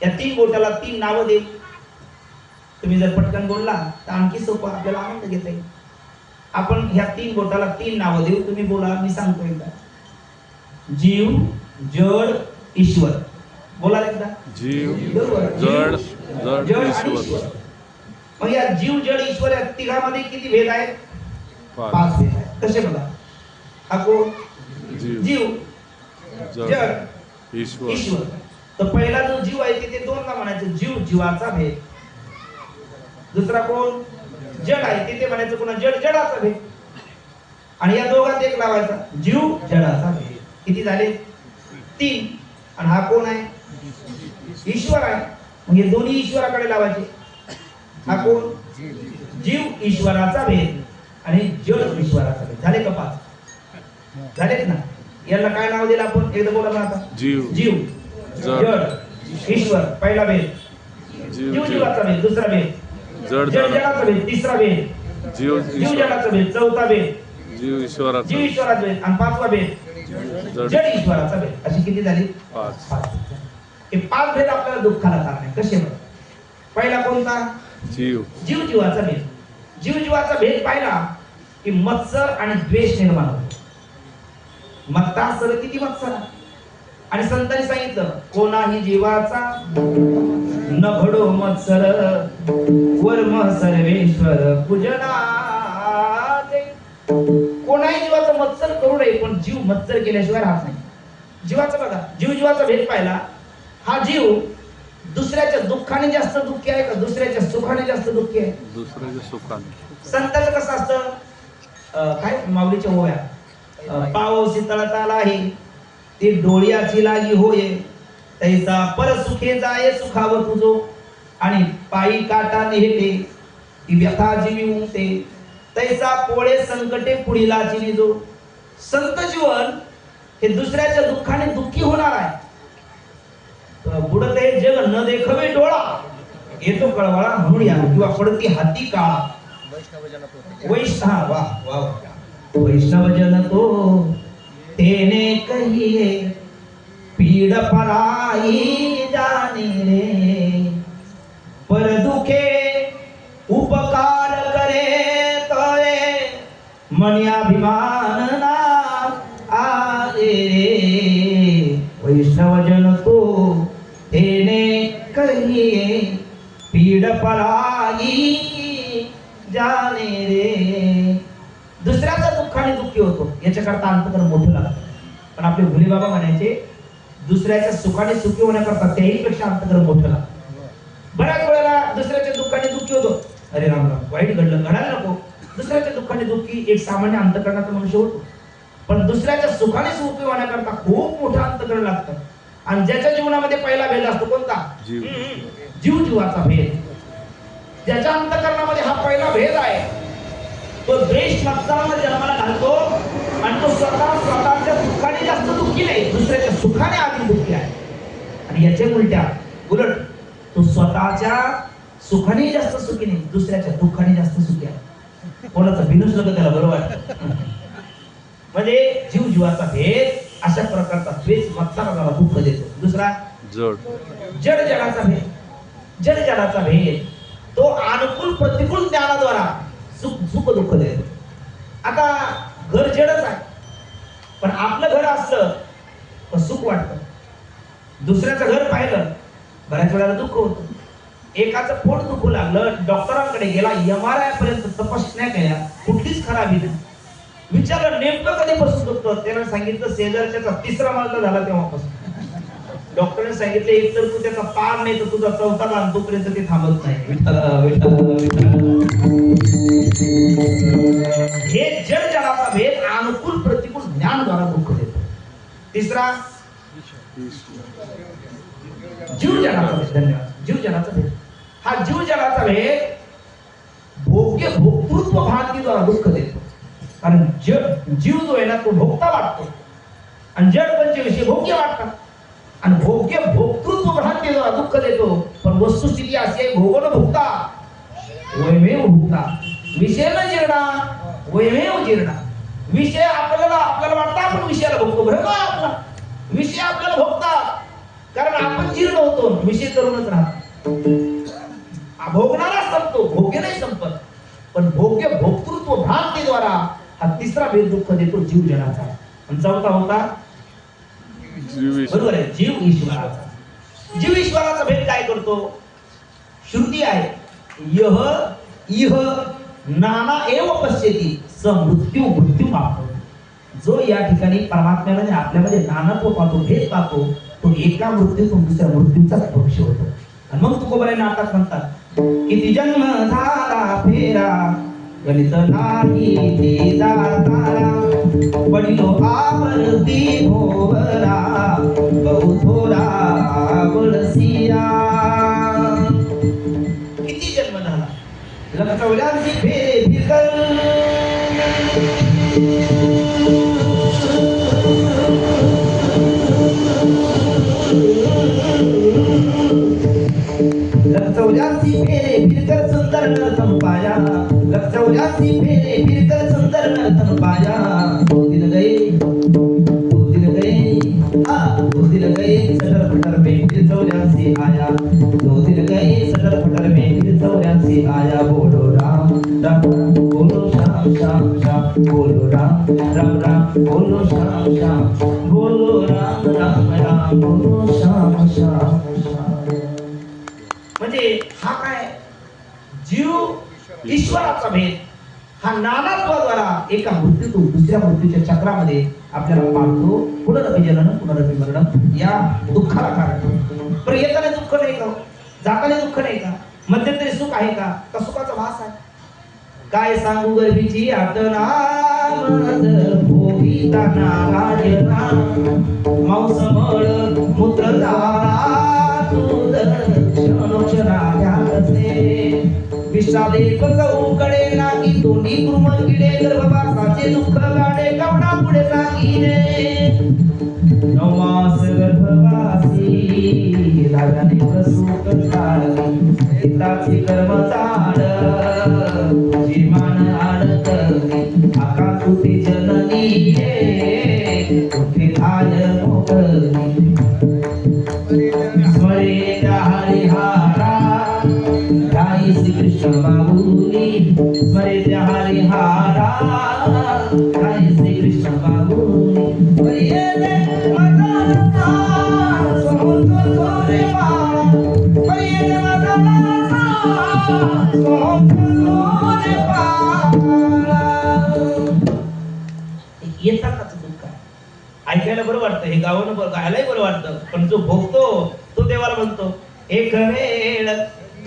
Speaker 1: या 3 बोटाला 3 नावं देऊ. तुम्ही जर पटकन बोलला तर आणखी सोपं, आपल्याला आनंद घेता येईल. आपण ह्या 3 बोटाला 3 नावं देऊ. तुम्ही बोला, मी सांगतो एकदा. जीव, जड, ईश्वर. बोला एकदा.
Speaker 3: जीव,
Speaker 1: जड,
Speaker 3: जड आणि ईश्वर.
Speaker 1: मग या जीव, जड, ईश्वर या तिघांमध्ये किती भेद आहेत? 5 भेद आहेत. कसे बघा? हा कोण? जीव, जड, ईश्वर. तर पहिला जो जीव आहे तिथे 2ला म्हणायचं जीव जीवाचा भेद. दुसरा कोण? जड आहे, तिथे म्हणायचं कोणा? जड जडाचा भेद. आणि या दोघात एक लावायचा जीव जडाचा भेद. किती झाले? 3. आणि हा कोण आहे? ईश्वर आहे. मग हे दोन्ही ईश्वराकडे लावायचे. हा कोण? जीव ईश्वराचा भेद आणि जड ईश्वराचा भेद. झाले का 5? झालेत ना? याला काय नाव दिलं आपण? एकदा बोला ना आता. जीव, जड, ईश्वर. पहिला भेद जीव जीवाचा भेद. दुसरा भेद जड जडाचा भेद. तिसरा भेद जीव जडाचा भेद. चौथा भेद जीव ईश्वराचा भेद. आणि 5वा भेद जड ईश्वराचा भेद. अशी किती झाली? 5. हे 5 भेद आपल्याला दुःखाला कारण आहे. कसे? पहिला कोणता? जीव जीवाचा भेद. जीव जीवाचा भेद पाहिला की मत्सर आणि द्वेष निर्माण होतो. मत्ता सर किती मत्सर. आणि संतांनी सांगितलं कोणाही जीवाचा न घडो मत्सर, वर्म सर्वेश्वर पूजना. कोणाही जीवाचा मत्सर करू नये, पण जीव मत्सर केल्याशिवाय राहत नाही. जीवाचा बघा, जीव जीवाचा भेद पाहिला. हा जीव दुसऱ्याच्या दुःखाने जास्त दुःखी आहे का दुसऱ्याच्या सुखाने जास्त दुःखी आहे?
Speaker 3: दुसऱ्याच्या सुखाने.
Speaker 1: संतांचं कसं असतं? काय माऊलीच्या ओव्या, पावसी तळताला आहे ती डोळ्याची लागी होय, तैसा परसुखे जाये सुखाव तुझो, आणि पायी काटा नेहते ती व्यथा जीवी उमते, तैसा पोळे संकटे पुढीलाची निजो. संत जीवन हे दुसऱ्याच्या दुःखाने दुःखी होणार आहे. बुडत हे जग न देखवे डोळा, येतो कळवळा म्हणून या, किंवा पडती हाती काळा. वैष्णव जन तो तेने कहिए, पीड पराई जाने रे, पर दुखे उपकार करे तोये, मनी अभिमान ना आले रे. वैष्णव जन तो तेने कहिए, पीड पराई जाने रे. दुसऱ्याच्या दुःखाने दुःखी होतो याच्याकरता अंतकरण मोठं लागतं. पण आपले भोले बाबा म्हणायचे दुसऱ्याच्या सुखाने सुखी होण्याकरता त्याहीपेक्षा अंतकरण मोठं लागतं. बऱ्याच वेळेला दुसऱ्याच्या दुःखाने दुःखी होतो, अरे राम राम वाईट घडलं, घडायला नको. दुसऱ्याच्या दुःखाने दुःखी एक सामान्य अंतकरणाचा मनुष्य होतो. पण दुसऱ्याच्या सुखाने सुखी होण्याकरता खूप मोठं अंतकरण लागतं. आणि ज्याच्या जीवनामध्ये पहिला भेद असतो कोणता? जीव जीवाचा भेद. ज्याच्या अंतकरणामध्ये हा पहिला भेद आहे, तो द्वेष मत्सराला जन्माला घालतो आणि तो स्वतःच्या दुःखाने जास्त दुःखी नाही, दुसऱ्याच्या सुखाने आधी दुःखी आहे. आणि याच्या उलट तो स्वतःच्या सुखाने जास्त सुखी नाही, दुसऱ्याच्या दुःखाने जास्त सुखी आहे. कोणाचं बिनसलं त्याला बरोबर वाटतं. म्हणजे जीव जीवाचा भेद, अशा प्रकारचा द्वेष मत्सराला दुःख देतो. दुसरा जड जडाचा भेद. जड जडाचा भेद तो अनुकूल प्रतिकूल ज्ञानाद्वारा सुख दुःख देतो. आता घर जडच आहे, पण आपलं घर असलं तर सुख वाटतं. दुसऱ्याचं घर पाहिलं बऱ्याच वेळेला दुःख होतं. एकाचं पोट दुखू लागलं, डॉक्टरांकडे गेला, MRI पर्यंत तपासण्या केल्या, कुठलीच खराबी नाही. विचारलं नेमकं कधीपासून दुखतं, त्यानं सांगितलं शेजारच्याचा 3रा मजला झाला तेव्हापासून. डॉक्टरने सांगितले एक तर तू त्याचा पार नाही तर तुझा 4था मान तोपर्यंत ते थांबत नाही. हे जड जडाचा भेद अनुकूल प्रतिकूल ज्ञानद्वारा दुःख देतो. तिसरा जीव जडाचा भेद. धन्यवाद. जीव जडाचा भेद. हा जीव जडाचा भेद भोक्तृत्व भ्रांतीद्वारा दुःख देतो. कारण जीव जो आहे ना तो भोगता वाटतो आणि जड पंचविषय भोग्य वाटतात. आणि भोक्तृत्व भ्रांतीद्वारा दुःख देतो. पण वस्तुस्थिती अशी आहे, भोगन भोगता वयमेव भोगता, विषय न जीर्णा वयमेव जीर्णा. विषय आपल्याला वाटतं आपण विषयाला भोगतो, भ्रम आहे आपला. विषय आपल्याला भोगतात कारण आपण जीर्ण होतो, विषय करूनच राहतो. भोगणारा संपतो, भोग्य नाही संपत. पण भोक्तृत्व भ्रांतीद्वारा हा तिसरा भेद दुःख देतो, जीव जडाचा. आणि चौथा होता बरोबर आहे, जीव ईश्वराचा. जीव ईश्वराचा भेद काय करतो? श्रुती आहे, इह नाना एव पश्यति स मृत्यू पाहतो. जो या ठिकाणी परमात्म्यामध्ये आपल्यामध्ये नानात्व पाहतो, भेद पाहतो, तो एका मृत्यूतून दुसऱ्या मृत्यूचाच पक्ष होतो. आणि मग तुकोबाराय नाटक म्हणतात, किती जन्म झाला फेरा गणित नाही ते जातारा, पडिलो आवरती भोवरा बहु थोरा बोलसिया. किती जन्म झाला, लक्षवल्यांची फेरे फिरकल, लक्षवल्यांची फेरे फिरकल सुंदर नर्तन पाया, लक्षवल्यांची फेरे फिरकल सुंदर नर्तन पाया. दो दिन गए सटर फटर में फिर चौरासी आया, 2 दिन गए सटर फटर में फिर 84 आया. बोलो राम राम बोलो श्याम श्याम श्याम, बोलो राम राम राम बोलो श्याम श्याम, बोलो राम राम राम बोलो श्याम श्याम श्याम. म्हणजे हा काय जीव ईश्वराचा भेद हा नानात्वाद्वारा एका मृत्यूतून दुसऱ्या मृत्यूच्या चक्रामध्ये आपल्याला पाडतो. पुनरभिजनन पुनरभि मरणम या दुःखाला कारण. पण येताना दुःख नाही का, जाताना दुःख नाही का, मध्यंतरी सुख आहे का? का सुखाचा भास आहे? काय सांगू गर्भीची आटना भोगिताना राजना, मांस मळ मूत्र झाला दूध क्षणोक्षणा ध्यानसे, विषादे चौकडे नाकी दोन्ही कृमल किडे, गर्भवासाचे दुःख गाडे कवडा पुढे सांगिने. 9 मास गर्भवासी रागाने प्रसूत झाली, हिताची कर्म झाड जीमान आडकली, आकाशुती जननी कुठे आय मोकली. स्मरे त्या हरिहारा गाई श्री कृष्ण बाबुनी, स्मरे त्या हरिहारा गाई श्री कृष्ण बाबुनी. येतानाच दुःख आहे, ऐकायला बरं वाटतंय. हे गावं गायलाही बरं वाटतं, पण जो भोगतो तो देवाला म्हणतो, एक वेळ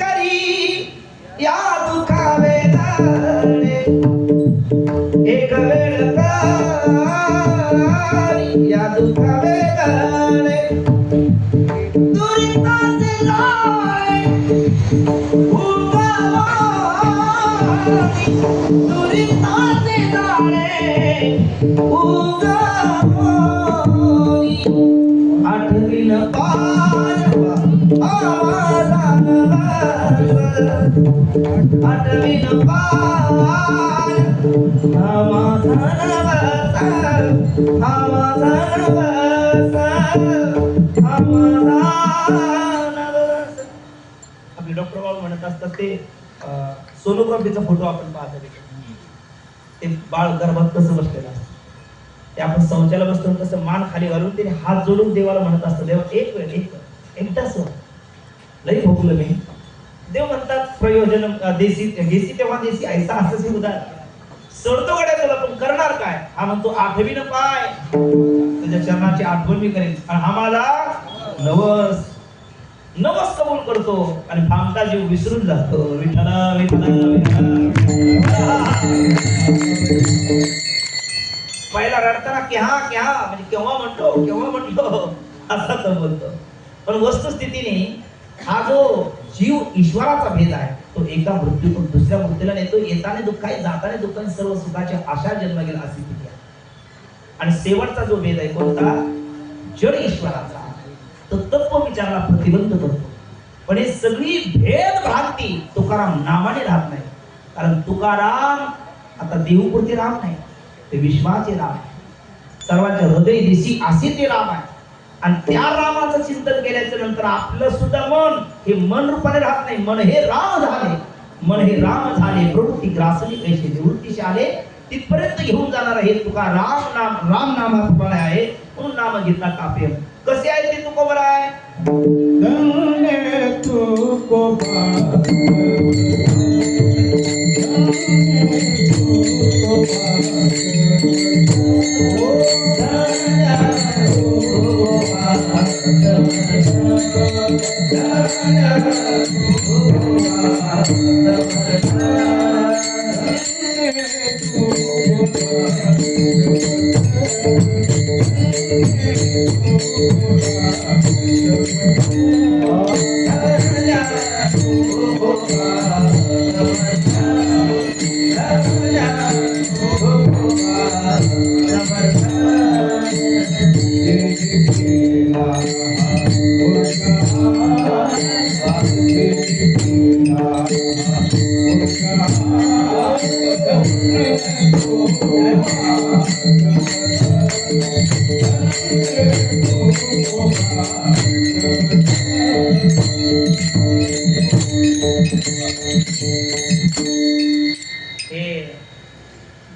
Speaker 1: करी या दुखा वेदने, एक वेळ करी या दुखा वेदने, दुरिताचे जाळे उगवानी, दुरिताचे जाळे उगवानी, आठवीन पाय आवाजा आठवीन पाय आपले डॉक्टर बाबा म्हणत असतात ते सोनोग्राफीचा फोटो आपण पाहतो ते बाळ गर्भात कसं बसलेलं असतं, ते आपण शौचाला बसतो तसं मान खाली घालून ते हात जोडून देवाला म्हणत असतं, देवा एक वेळ एकदाच लई भोगलं मी. देव म्हणतात प्रयोजन देसी देसी तेव्हा देसी ऐसा असं उदाहरण सोडतो गड्या तुला, पण करणार काय? हा म्हणतो आठवीन पाय तुझ्या चरणाची आठवण मी करेन, आणि हा माझा नवस नवस कबूल करतो, आणि भामटा जीव विसरून जातो. विठ्ठला विठ्ठला विठ्ठला. पहिला रडताना क्या क्या म्हणजे केव्हा म्हटलो असा तो बोलतो, पण वस्तुस्थितीने हा जो जीव ईश्वराचा भेद आहे तो एका मृत्यूतून दुसऱ्या मृत्यूला नेतो, येताने दुःख आहे जाताने दुःख आहे, सर्व सुखाची आशा जन्म गेला अशी स्थिती आहे. आणि शेवटचा जो भेद आहे कोणता? जड ईश्वराचा, तो तत्व विचाराला प्रतिबंध करतो. पण हे सगळी भेद भ्रांती तुकाराम नावाने राहत नाही, कारण तुकाराम आता देवपुरते राम नाही, ते विश्वाचे राम आहे, सर्वांच्या हृदय दिसी असे ते राम आहे. आणि त्या रामाचं चिंतन केल्याच्या नंतर आपलं सुद्धा मन हे मन रूपाने राहत नाही, मन हे राम झाले, मन हे राम झाले, प्रवृत्ती ग्रासली कैसे निवृत्तीशी आले, तिथपर्यंत घेऊन जाणार हे तुका राम नामाप्रमाणे आहे, म्हणून नाम घेतला काप्य. कसे आहे ते तुकोबर आहे?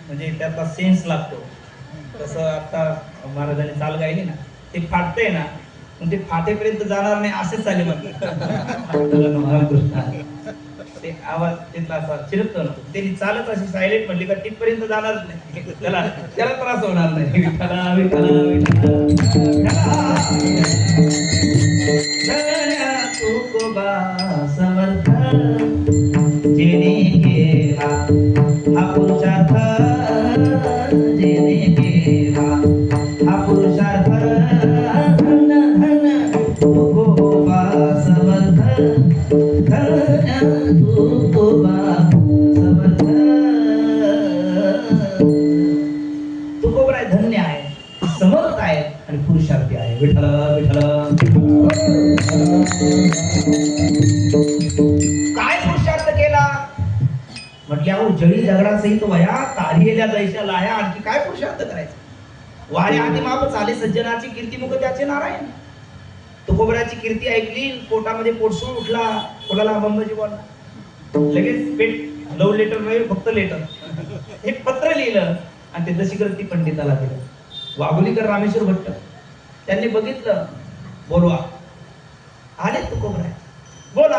Speaker 1: म्हणजे त्याचा सेन्स लागतो. तसं आता महाराजांनी चाल गायली ना, ते फाटतंय ना, पण ते फाटेपर्यंत जाणार नाही असेच चाले म्हणतात. ते आवाज तिथला असा चिरकतो ना, त्यांनी चालत अशी सायलेंट म्हणली का तिथपर्यंत जाणारच नाही, त्याला त्रास होणार नाही. विठ्ठला विठ्ठला विठ्ठला तुकोबा समर्थ जेने केला हा पुरुषार्थ, जेने केला हा पुरुषार्थ, धन धन तुकोबा समर्थ, धन तुकोबा समर्थ. तुकोबा धन्य आहे, समर्थ आहे आणि पुरुषार्थी आहे. विठ्ठला विठ्ठला. काय पुरुषार्थ केला म्हटल्या, अहो जळी दगडा सहित वया तारियेल्या जैशा लाया, आणखी काय पुरुषार्थ करायचा? वाऱ्या आधी माप चाले सज्जनाची कीर्तिमुख त्याचे नारायण. तुकोबराची कीर्ती ऐकली, पोटामध्ये पोटसूळ उठला, कोणाला अंबाजी बोलला, लगेच पेट लव लेटर नाही फक्त लेटर, एक पत्र लिहिलं आणि ते दशीग्रस्ती पंडिताला दिलं. वाघोलीकर रामेश्वर भट्ट त्यांनी बघितलं, बोलवा. आले तुकोबराय, बोला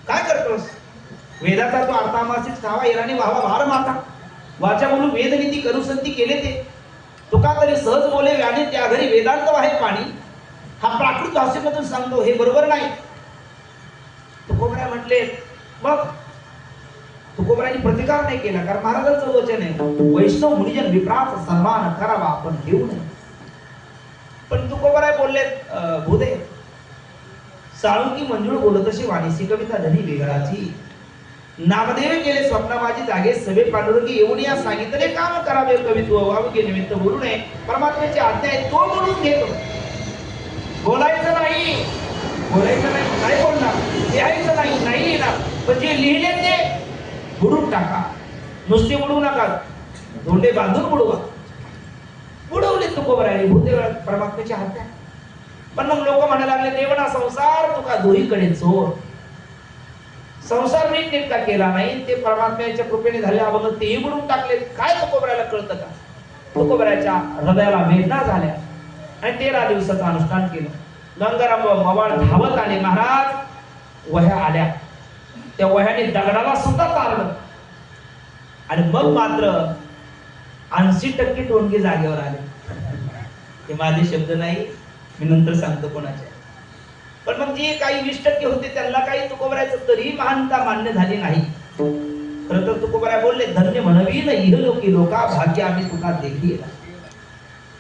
Speaker 1: काय करतोस? वेदाचा तो अर्थामासिक खावा येराने व्हावा भार माता, वाचा म्हणून वेदनीती करुसंती केले ते. तुका तरी सहज बोले आणि त्या घरी वेदांत वाहे पाणी. हा प्राकृत भाषेमधून सांगतो, हे बरोबर नाही. तुकोबराय म्हटले, मग तुकोबरायांनी प्रतिकार नाही केला, कारण महाराजांचं वचन आहे वैष्णव मुनिजन विप्राचा सन्मान करावा आपण घेऊ नये. पण तुकोबराय बोलले, भूदेव साळुंकी मंजूळ बोलत अशी वाणीसी कविता धनी वेगळाची. नामदेव केले स्वप्नामाजी जागे सभे पांडुरंगी एवढी या सांगितले काम करावे कवित्व वावगे निमित्त बोलू नये. परमात्म्याची आज्ञा आहे तो बोलून घेतो, बोलायचं नाही, बोलायचं नाही, नाही बोलणार, लिहायचं नाही, नाही लिहिणार. पण जे लिहिले ते बुडून टाका, नुसते बुडवू नका, धोंडे बांधून बुडवा. बुडवले तुकोबराय, भूदेव परमात्म्याची आज्ञा. पण मग लोक म्हणायला लागले, देवना संसार तुका दोहीकडे चोर. संसार नीट नेटका केला नाही, ते परमात्म्याच्या कृपेने झाले अभंग तेही बुडून टाकले. काय तुकोबरायला कळतं का? तुकोबरायच्या हृदयाला वेदना झाल्या आणि 13 दिवसाचं अनुष्ठान केलं. गंगाराम मवाळ धावत आले, महाराज वह्या आल्या, त्या वह्याने दगडाला सुद्धा तारलं. आणि मग मात्र 80% टोनगे जागेवर आले. हे माझे शब्द नाही, मी नंतर सांगतो कोणाच्या. पण मग जे काही 20% होते त्यांना काही तुकोबरायचं तरी महानता मान्य झाली नाही. खरं तर तुकोबराय बोलले, धन्य म्हणवी न इहलोकी लोका भाग्य आम्ही तुका देखील.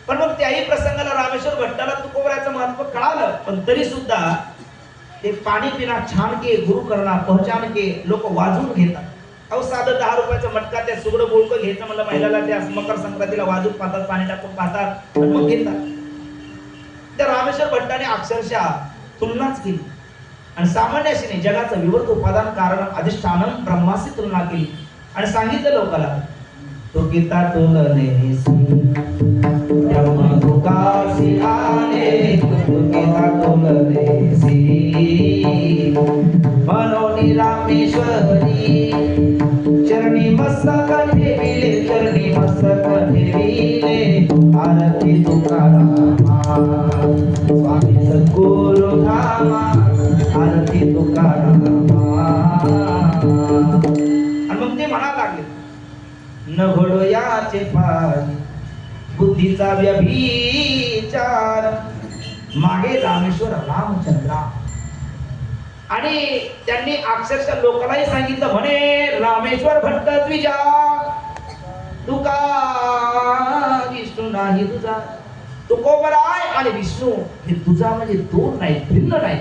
Speaker 1: पण मग त्याही प्रसंगाला रामेश्वर भट्टाला तुकोबरायचं महत्व कळालं. पण तरी सुद्धा ते पाणी पिना छान के गुरु करना पहचान के लोक वाजून घेतात. अहो साधं 10 रुपयाचं मटका त्या सुगडं बोलकं घ्यायचं म्हणलं महिलाला, त्या मकर संक्रांतीला वाजून पाहतात, पाणी टाकून पाहतात आणि मग घेतात. त्या रामेश्वर भट्टाने अक्षरशः तुलनाच केली आणि सामान्याशी नाही, जगाचं विवर्त उपादान कारण अधिष्ठानम ब्रह्माशी तुलना केली आणि सांगितलं लोकांना, तो गीता तुलनेसी ब्रह्म तुकासी आले, तो गीता तुलनेसी मनोनी रामेश्वरी चरणी मस्तक ठेविले, चरणी मस्तक ठेविले, आरती तुकारामा स्वामी सद्गुरु धामा, आरती तुकारामा. आणि मग ते म्हणायला लागले, न घडो याचे पायी बुद्धीचा व्यभिचार, मागे रामेश्वर रामचंद्रा. आणि त्यांनी अक्षरशः लोकांनाही सांगितलं, म्हणे रामेश्वर भट्ट द्विजा तुका विष्णू नाही तुझा. तुकोबराय आणि विष्णू हे तुझा म्हणजे दोन नाही, भिन्न नाही.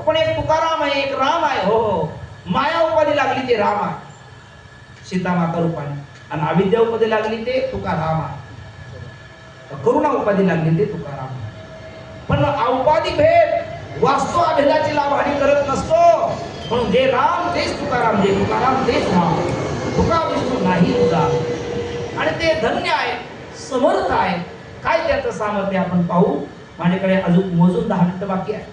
Speaker 1: पण एक तुकाराम आहे, एक राम आहे. हो, माया उपाधी लागली ते राम आहे सीता माता रूपाने, आणि अविद्या उपाधी लागली ते तुकाराम आहे. करुणा उपाधी लागली ते तुकाराम. पण औपाधिक भेद वास्तव अभेदाची लाभहानी करत नसतो. म्हणून जे राम तेच तुकाराम, जे तुकाराम तेच राम. तुका विष्णू नाही तुझा. आणि ते धन्य आहे, समर्थ आहे. काय त्याचं सामर्थ्य आपण पाहू. माझ्याकडे अजून मोजून 10 मिनिटं बाकी आहे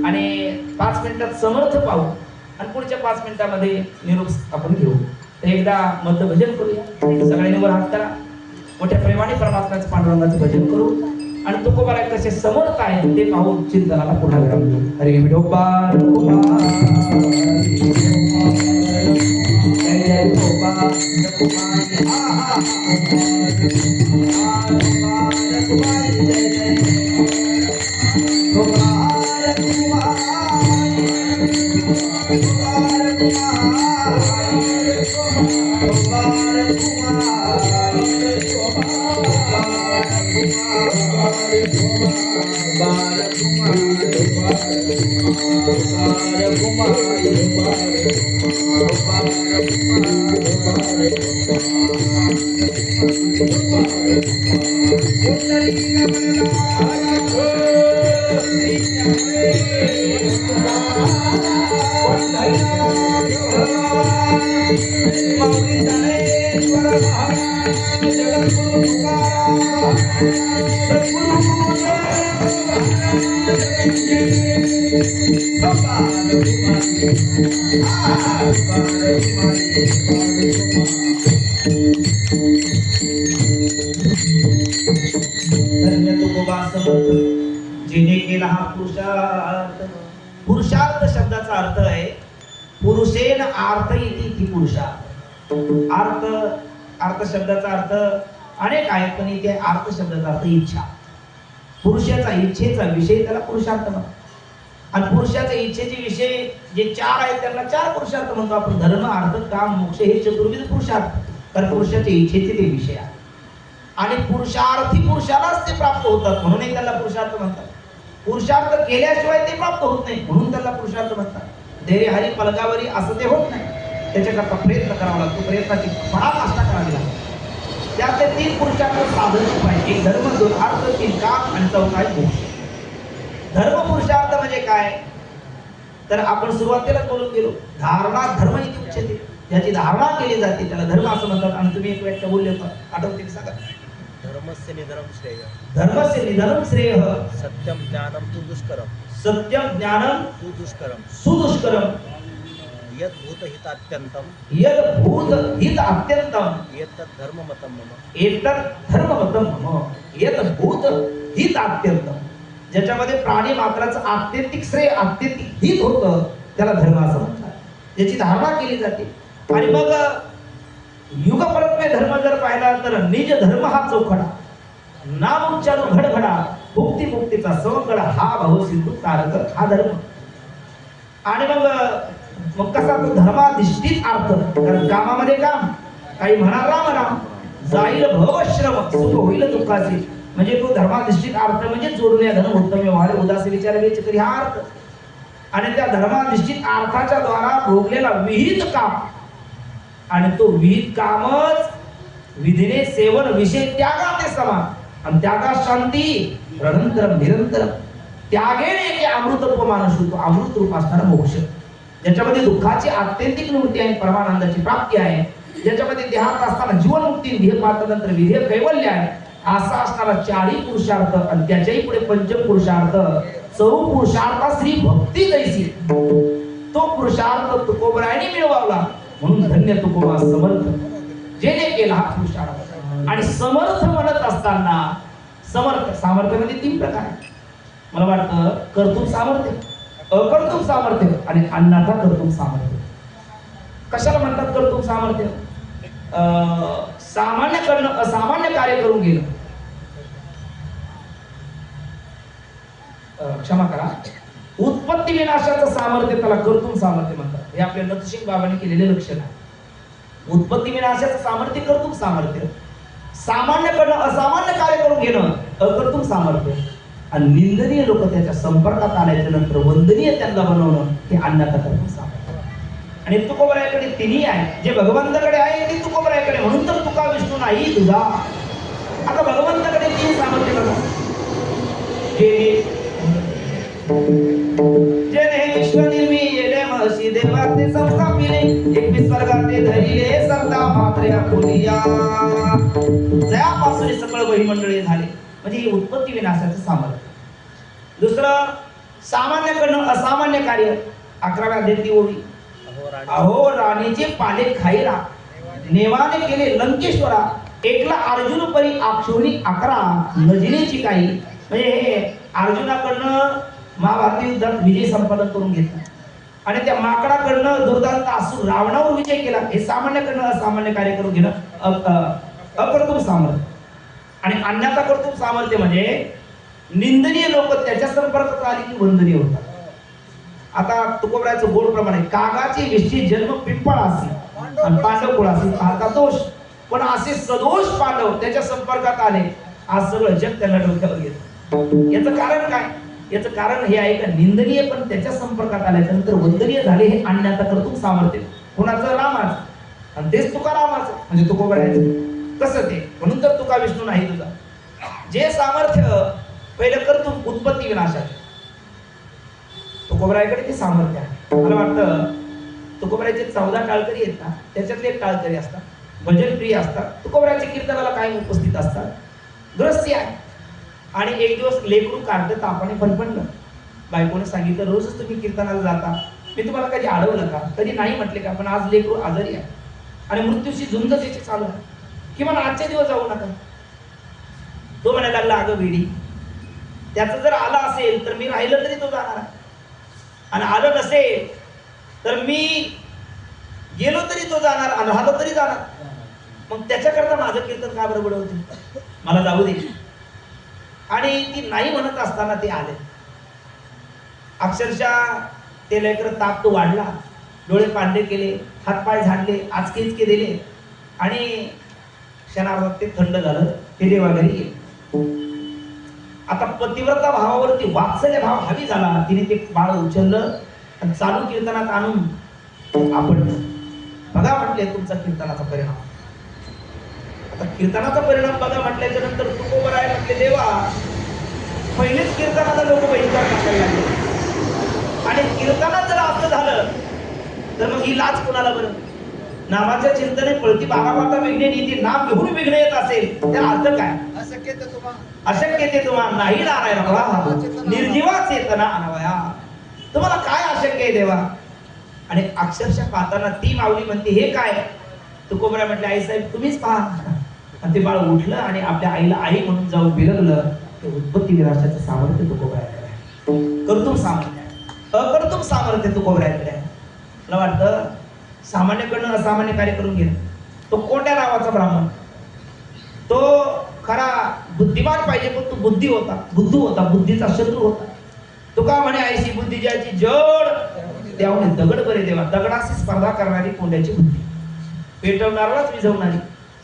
Speaker 1: आणि 5 मिनिटात समर्थ पाहू आणि पुढच्या 5 मिनिटामध्ये निरोप आपण घेऊ. तर एकदा मध्य भजन करूया. सगळ्यांनी वर हात करा. मोठ्या प्रेमाने परमात्म्याचं पांडुरंगाचं भजन करू आणि तुकोबराय कसे समर्थ आहेत ते पाहून चिंतनाला पुन्हा विराम देऊ. हरी विठोबा जय जय विठोबा. जिने केला हा पुरुषार्थ. पुरुषार्थ शब्दाचा अर्थ आहे पुरुषेन आर्थ इति पुरुषार्थ. अर्थ शब्दाचा अर्थ अनेक आहेत, पण इथे अर्थ शब्दाचा अर्थ इच्छा. पुरुषाचा इच्छेचा विषय त्याला पुरुषार्थ म्हणतो. आणि पुरुषाच्या इच्छेचे विषय जे 4 आहेत त्यांना 4 पुरुषार्थ म्हणतो आपण. धर्म अर्थ काम मोक्ष हे चतुर्विध पुरुषार्थ. तर पुरुषाच्या इच्छेचे ते विषय आहे. आणि पुरुषार्थी पुरुषालाच ते प्राप्त होतात म्हणून त्याला पुरुषार्थ म्हणतात. पुरुषार्थ केल्याशिवाय ते प्राप्त होत नाही म्हणून त्याला पुरुषार्थ म्हणतात. धैर्य हरी पलकावरी असं ते होत नाही. त्याच्याकरता प्रयत्न करावा लागतो. प्रयत्नाची पराकाष्ठा करावी लागते. त्याचे 3 पुरुषार्थ साधन उपाय. एक धर्म, 2 अर्थ, 3 काम आणि 4 आहे मोक्ष. धर्म पुरुषार्थ म्हणजे काय तर आपण सुरुवातीला बोलून गेलो. धारणा धर्म इति उच्यते. ज्याची धारणा केली जाते त्याला धर्म असं म्हणतात. आणि तुम्ही एक व्याख्या बोलले होता, आठवते सांगा.
Speaker 2: धर्मस्य निधनम श्रेय.
Speaker 1: धर्मस्य निधनम श्रेय.
Speaker 2: सत्यम ज्ञानम तु दुष्करम.
Speaker 1: सत्यम ज्ञानम
Speaker 2: तु दुष्करम.
Speaker 1: सुदुष्करम.
Speaker 2: यद भूत हितात्यंतम.
Speaker 1: यद भूत हित अत्यंतम.
Speaker 2: एतत् धर्ममतम मम.
Speaker 1: एतत् धर्ममतम मम. यद भूत हित अत्यंतम. ज्याच्यामध्ये प्राणी मात्राचं आत्यंतिक श्रेय आत्यंतिक हित होतं त्याला धर्म असं म्हणतात. ज्याची धारणा केली जाते. आणि मग युग परत्वे धर्म जर पाहिला तर निज धर्म हा चौखडा. नाम उच्चारू घडघडा. भुक्ती मुक्तीचा सवंगड हा भाऊ सिंधू कारक हा धर्म. आणि मग कसा तो धर्माधिष्ठित अर्थ. कारण कामामध्ये काम काही म्हणा राम राम जाईल भवश्रम सुख होईल दुःखाचे. म्हणजे तो धर्माधिष्ठित अर्थ म्हणजे जोडून या धर्म उत्तम व्यवहार उदासी विचार वेचकरी हा अर्थ. आणि त्या धर्माधिष्ठित अर्थाच्या द्वारा भोगलेला विहित काम आणि तो विहित कामच विधीने सेवन विषय त्यागाते समान. आणि त्यागा शांती रणंतरम निरंतरम. त्यागेने एके अमृतत्व मानस होतो. अमृत रूप असणारा मोक्ष. ज्याच्यामध्ये दुःखाची आत्यंतिक निवृत्ती आहे, परमानंदाची प्राप्ती आहे. ज्याच्यामध्ये देहात असताना जीवनमुक्ती, देह पात्रानंतर विधेय कैवल्य आहे. असा असणारा 4ही पुरुषार्थ आणि त्याच्याही पुढे पंचम पुरुषार्थ 4 पुरुषार्थ श्री भक्ती दैसी. तो पुरुषार्थ तुकोबरायने मिळवला म्हणून धन्य तुकोबा समर्थ जेने केला हा पुरुषार्थ. आणि समर्थ म्हणत असताना समर्थ सामर्थ्यामध्ये 3 प्रकार आहेत. मला वाटतं कर्तृत्व सामर्थ्य, अकर्तृत्व सामर्थ्य आणि अन्नाथा कर्तृत्व सामर्थ्य. कशाला म्हणतात कर्तृत्व सामर्थ्य? सामान्यकडनं असामान्य कार्य करून गेलं. क्षमा करा, उत्पत्ती विनाशाचं सामर्थ्य त्याला कर्तृत्व सामर्थ्य म्हणतात. हे आपल्या नतसिंग बाबांनी केलेले लक्षण आहे. उत्पत्ती विनाशाचं सामर्थ्य कर्तृत्व सामर्थ्य. सामान्यकडनं असामान्य कार्य करून घेणं अकर्तृत्व सामर्थ्य. आणि निंदनीय लोक त्याच्या संपर्कात आल्याच्या नंतर वंदनीय त्यांना बनवणं हे अन्नाथा कर्तृत्व सामर्थ्य. आणि तुकोबरायाकडे 3ही आहे. जे भगवंताकडे आहे ते तुकोबरायाकडे. म्हणून तर तुका विष्णू नाही तुझा. आता भगवंताकडे 3 सामर्थ्य बघा. जेने विश्व निर्मिले महर्षी देवाचे संस्थापिले. एकवीस स्वर्गाते धरिले सरदा मात्र्या फुलिया. जयापासून सकळ बहिमंडळे झाले. म्हणजे हे उत्पत्ती विनाशाचं सामर्थ्य. दुसरं सामान्यकडनं असामान्य कार्य. 11व्या अध्यायाची ओळी. अहो राणीचे पाले खाईरा नेवाने केले लंकेश्वरा. एकला अर्जुन परी आक्षोणी 11 नजिनीची काही. म्हणजे हे अर्जुनाकडनं महाभारती युद्धात विजय संपादन करून घेतला. आणि त्या माकडाकडनं दुर्दांत असुर रावणावर विजय केला. हे सामान्यकडनं असामान्य कार्य करून घेणं अकर्तृत्व सामर्थ्य. आणि अन्नाथा कर्तृत्व सामर्थ्य म्हणजे निंदनीय लोक त्याच्या संपर्कात आली की वंदनीय होतात. आता तुकोबरायाचं गोड प्रमाण आहे. कागाचे विषयी जन्म पिंपळासी आणि पांडव कुळासी पाहता दोष. पण असे सदोष पांडव त्याच्या संपर्कात आले. आज सगळं जग त्यांना डोक्यावर घेतं. याचं कारण काय? याचं कारण हे आहे का निंदनीय पण त्याच्या संपर्कात आल्याच्या नंतर वंदनीय झाले. हे अन्नाथा कर्तृत्व सामर्थ्य. कोणाचं? रामाचं. आणि तेच तुकारामाचं म्हणजे तुकोबरायाचं. कसं ते? म्हणून तर तुका विष्णू नाही तुझा. जे सामर्थ्य पहिलं कर्तृत्व उत्पत्ती विनाशाचे तुकोबरायाकडे ते सामर्थ्य आहे. मला वाटतं तुकोबरायाचे 14 टाळकरी आहेत ना, त्याच्यातले एक टाळकरी असतात, भजन प्रिय असतात. तुकोबरायाच्या कीर्तनाला कायम उपस्थित असतात. ग्रस्ती आहे. आणि एक दिवस लेकरू कार्ड तापाने फणफणलं. बायकोने सांगितलं रोजच तुम्ही कीर्तनाला जाता, मी तुम्हाला कधी अडवलं का? कधी नाही म्हटले का? पण आज लेकरू आजारी आहे आणि मृत्यूची झुंज त्याची चालू आहे. किमान आजच्या दिवस जाऊ नका. तो म्हणायला लागला अगं वेडी, त्याचं जर आला असेल तर मी राहिलं तरी तो जाणार आहे, आणि आलं नसेल तर मी गेलो तरी तो जाणार आणि राहिलो तरी जाणार. मग त्याच्याकरता माझं कीर्तन का बरं बुडवते, मला जाऊ दे. आणि ती नाही म्हणत असताना ते आले. अक्षरशः ते लेकर ताप तो वाढला, डोळे पांढरे केले, हातपाय झाडले, आचके इचके दिले आणि क्षणार्धात ते थंड झालं. ते देवाघरी गेले. आता पतिव्रता भावावरती वात्सल्य भाव हावी झाला. तिने ते बाळ उचललं आणि चालू कीर्तनात आणून आपण बघा म्हटले तुमचा कीर्तनाचा परिणाम. आता कीर्तनाचा परिणाम बघा म्हटल्याच्या नंतर तुकोबर आहे म्हटले देवा, पहिलेच कीर्तनाला लोक बहिष्कार टाकायला लागले आणि कीर्तनात जर असं झालं तर मग ही लाज कोणाला बरं. नामाच्या चिंतने पळती बागावाता विघ्ने नीती, नाम घेऊन विघ्न येत असेल तर अर्थ काय. अशक्य ते तुम्हा नाही नारायण बाबा, निर्जीवा चेतना अनवया. तुम्हाला काय अशक्य आहे देवा. आणि अक्षरशः पाहताना ती माऊली म्हणते हे काय. तुकोबरा म्हटले आई साहेब तुम्हीच पहा. आणि ते बाळ उठलं आणि आपल्या आईला आई म्हणून जाऊन बिलगलं. ते उत्पत्ती विनाशाचं सामर्थ्य तुकोबराकडे आहे. कर्तुम सामर्थ्य, अकर्तुम सामर्थ्य तुकोबराकडे आहे. मला वाटतं सामान्यकडनं असामान्य कार्य करून घे. तो कोणत्या नावाचा ब्राह्मण, तो खरा बुद्धिमान पाहिजे पण तो बुद्धू होता, बुद्धीचा शत्रू होता. तो का म्हणे ऐशी बुद्धी ज्याची जड त्यामुळे दगड बरे देवा. दगडाशी स्पर्धा करणारी कोंड्याची बुद्धी, पेटवणाराच विझवणारी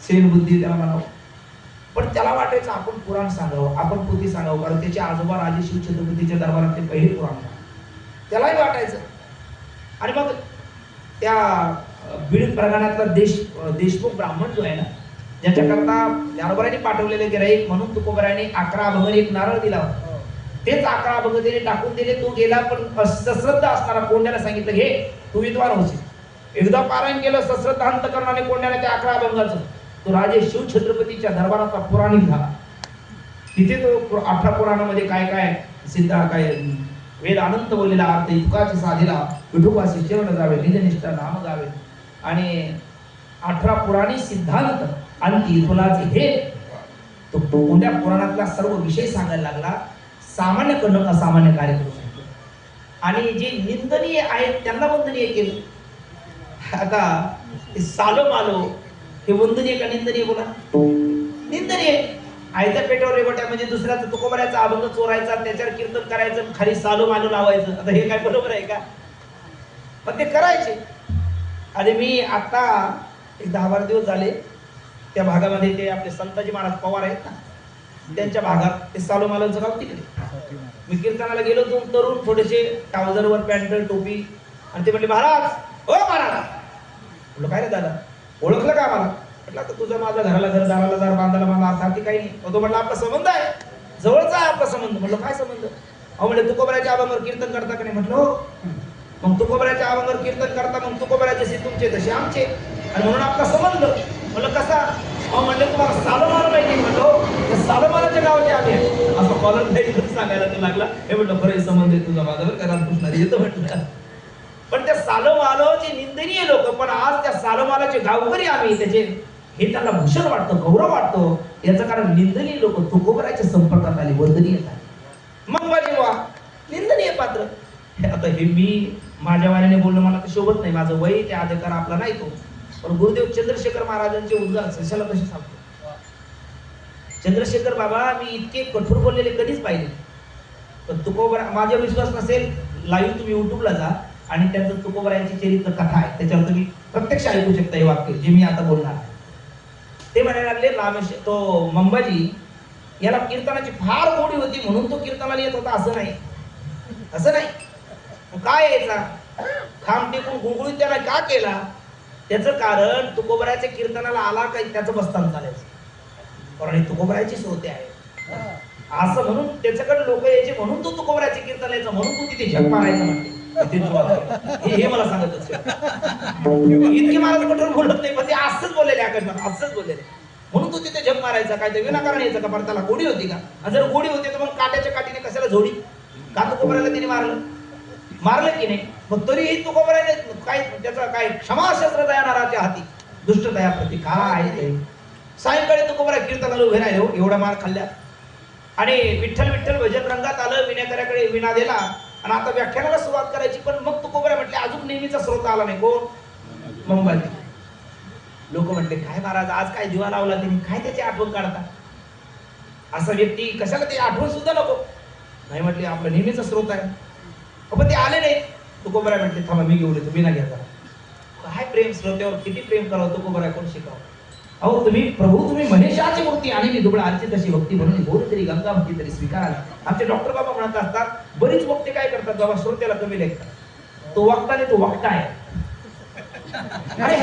Speaker 1: सेन बुद्धी त्याला म्हणावं. पण त्याला वाटायचं आपण पुराण सांगावं, आपण पोथी सांगावं, कारण त्याचे आजोबा राजे शिव छत्रपतीच्या दरबारात ते पहिले पुराण त्यालाही वाटायचं. आणि मग त्या बीड प्रगणातला देशमुख ब्राह्मण जो आहे ना, ज्याच्याकरता ज्ञानोबारांनी पाठवलेले गिराईक म्हणून तुकोबरांनी 11 अभंग एक नारळ दिला होता. तेच 11 अभंग त्याने टाकून दिले. तो गेला पण सश्रद्धा असणारा कोंड्याला सांगितलं घे तू विद्वान होशील. एकदा पारायण केलं सश्रद्धा अंतकरणाने कोंड्याने त्या 11 अभंगाचं. तो राजे शिव छत्रपतीच्या दरबाराचा पुराणिक झाला. तिथे तो 18 पुराणामध्ये काय काय सिद्धा काय वेद अनंत बोललेला अर्थ इतकाच साधीला विठुपाशी चरण जावे, निजनिष्ठा नाम गावे. आणि 18 पुराणी सिद्धांत आणि इथुनाचे हे तो कोणत्या पुराणातला सर्व विषय सांगायला लागला. सामान्यकडून असामान्य कार्य करू शकतो आणि जे निंदनीय आहेत त्यांना वंदनीय केलं. आता सालो मालो हे वंदनीय का निंदनीय बोला. निंदनीय. आयत्या पेटावर रेगोट्या म्हणजे दुसऱ्याचा तुकोबराचा अभंग चोरायचा, त्याच्यावर कीर्तन करायचं, खाली सालो मालो लावायचं. आता हे काय बरोबर आहे का. पण ते करायचे. आणि मी आता एक 10-12 दिवस झाले त्या भागामध्ये ते आपले संताजी महाराज पवार आहेत ना, त्यांच्या भागात ते सालो मालोचं गाव तिकडे मी कीर्तनाला गेलो. 2 तरुण थोडेसे ट्राउझरवर पॅन्ट टोपी आणि ते म्हणले महाराज ओ महाराज. म्हटलं काय रे दादा, ओळखलं का मला. म्हटलं तर तुझं माझं घराला घर दाराला दार बांधायला मला अर्थार्थी काही नाही. तो म्हटलं आपला संबंध आहे, जवळचा आहे आपला संबंध. म्हटलं काय संबंध. अहो म्हणजे तुकोबराच्या अभंगावर कीर्तन करता का नाही. म्हटलं हो. मग तुकोबराच्या अभंगावर कीर्तन करता, मग तुकोबराचे जसे तुमचे तसे आमचे आणि म्हणून आपला संबंध. म्हटलं कसा. अहो म्हणले तुम्हाला सालोमाला माहिती. म्हटलं सालोमालाच्या गावाचे आम्ही असं कॉलर नाही सांगायला तो लागला. हे म्हटलं बरं संबंध आहे तुझा माझ्यावर का रामकृष्णारी येतो म्हटलं. पण त्या सालोमालोचे निंदनीय लोक, पण आज त्या सालोमालाचे गावकरी आम्ही त्याचे हे त्यांना भूषण वाटतं, गौरव वाटतो. याचं कारण निंदनीय लोक तुकोबराच्या संपर्कात आले, वंदनीय झाले. मग माझे वा निंदनीय पात्र. आता हे मी माझ्या वाण्याने बोलणं मला तर शोभत नाही, माझं वय त्या अधिकार आपला नाही तो. पण गुरुदेव चंद्रशेखर महाराजांचे उद्गार सशाला कसे सांगतो. चंद्रशेखर बाबा मी इतके कठोर बोललेले कधीच पाहिले. पण तुकोबरा माझा विश्वास नसेल, लाईव्ह तुम्ही युट्यूबला जा आणि त्यांचं तुकोबरायांची चरित्र कथा आहे, त्याच्यावर तुम्ही प्रत्यक्ष ऐकू शकता हे वाक्य जे मी आता बोलणार आहे. ते म्हणायला लागले तो मंबाजी याला कीर्तनाची फार गोडी होती म्हणून तो कीर्तनाला येत होता असं नाही. असं नाही. काय यायचा खांब टेकून गुळगुळीत त्याला का केला. त्याचं कारण तुकोबराच्या कीर्तनाला आला काही त्याचं बस्तान चालायचं, कारण तुकोबराची श्रोते आहे असं म्हणून त्याच्याकडे लोक यायचे म्हणून तो तुकोबराचे कीर्तन यायचं, म्हणून तू तिथे झक मारायचं म्हणते. हे मला सांगत असते. इतके महाराज कठोर बोलत नाही, पण ते असंच बोललेले आकाशवाणी असंच बोललेले. म्हणून तू तिथे झक मारायचा. काय ते विनाकारण यायचं का. पण त्याला गोडी होती का. आणि जर गोडी होती तर मग काट्याच्या काठीने कशाला जोडी. का तुकोबराला तिने मारलं की नाही. मग तरीही तुकोबराने काय त्याचा काय क्षमाशस्त्र दया नाराच्या हाती दुष्ट दया प्रती काय आहे ते. सायंकाळी तुकोबरा कीर्तनाला उभे राहिले एवढा मार खाल्ल्या आणि विठ्ठल विठ्ठल भजन रंगात आलं. विनाकाराकडे विना दिला आणि आता व्याख्यानाला सुरुवात करायची. पण मग तुकोबरा म्हटले अजून नेहमीचा श्रोता आला नाही. कोण. मंबाजी. लोक म्हटले काय महाराज आज काय दिवा लावला त्यांनी, काय त्याची आठवण काढता, असा व्यक्ती कशाला ते आठवण सुद्धा नको. नाही म्हटले आपलं नेहमीचा स्रोत आहे. पण ते आले नाही. तुकोबराय म्हटले थांबा मी घेऊन येतो, मी ना घ्या. काय प्रेम, श्रोत्यावर किती प्रेम करावं तुकोबराय कोण शिकावं. अहो तुम्ही प्रभू तुम्ही महेशाची मूर्ती आणि मी दुबळा आरची तशी भक्ती म्हणून बोल तरी गंगा भक्ती तरी स्वीकाराल. आमचे डॉक्टर बाबा म्हणत असतात बरीच वक्ते काय करतात बाबा श्रोत्याला कमी लेखतात, तो वक्ता नाही तो वक्ता आहे. अरे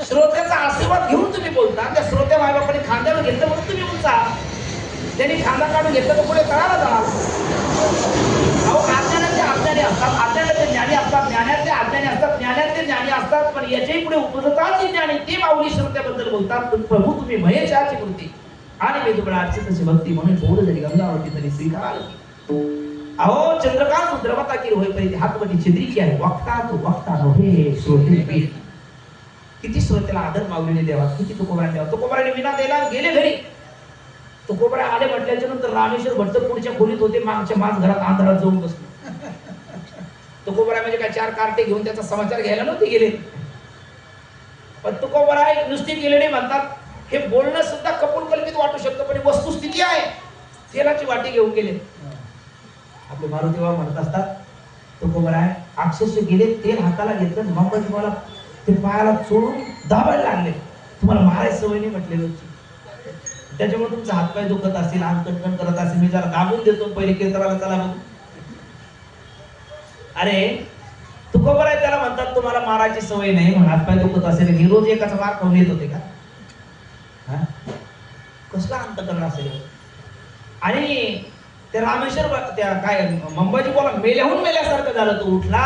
Speaker 1: श्रोत्याचा आशीर्वाद घेऊन तुम्ही बोलता, त्या श्रोत्या मायबापाने खांद्यावर घेतलं म्हणून तुम्ही बोलता, त्यांनी खांदा काढून घेतलं तर पुढे कळाला जाणार. अहो अज्ञानाचे अज्ञानी असतात, अज्ञानाचे ज्ञानी असतात, ज्ञानाचे अज्ञानी असतात, ज्ञानाचे ज्ञानी असतात, पण याच्याही पुढे उपजताचे ज्ञानी ते माऊली श्रोत्याबद्दल बोलतात. पण प्रभू तुम्ही महेशाची मूर्ती आणि मी तुकडा आरची तशी भक्ती म्हणून बोल जरी गंगावती तरी स्वीकाराल. अहो चंद्रकांत रुद्रवता की होईपर्यंत हातवटी छिद्रिकी आहे, वक्ता तो वक्ता नव्हे श्रोते पीठ. किती श्रोत्याला आदर माऊलीने द्यावा, किती तुकोबराने द्यावा. तुकोबराने विना द्यायला गेले घरी. तुकोबराय आले म्हटल्याच्या नंतर रामेश्वर भट्ट पुढच्या खोलीत होते, मागच्या माज घरात आंधळात जाऊन बसले. तुकोबराय म्हणजे काय चार कार्टे घेऊन त्याचा समाचार घ्यायला नव्हते गेले. पण तुकोबराय नुसती गेले नाही म्हणतात, हे बोलणं सुद्धा कपोल कल्पित वाटू शकतं पण वस्तुस्थिती आहे. तेलाची वाटी घेऊन गेले. आपले मारुती बाबा म्हणत असतात तुकोबराय अक्षरशः गेले, तेल हाताला घेतलं, मग तुम्हाला ते पायाला चोळून दाबायला लागले. तुम्हाला मारायची सवय नाही म्हटले रोजची, त्याच्यामुळे तुमचा हातपाय दुखत असेल, अंग कणकण करत असेल, मी जरा दाबून देतो पहिले कीर्तनाला चला मग. अरे तुकोबराय त्याला म्हणतात तुम्हाला मारायची सवय नाही म्हणून हातपाय दुखत असेल, हे रोज एकाचा मार खाऊन येत होते का? कसला अंतकरण असेल. आणि त्या रामेश्वर त्या काय मंबाजी बोला मेल्याहून मेल्यासारखं झालं. तो उठला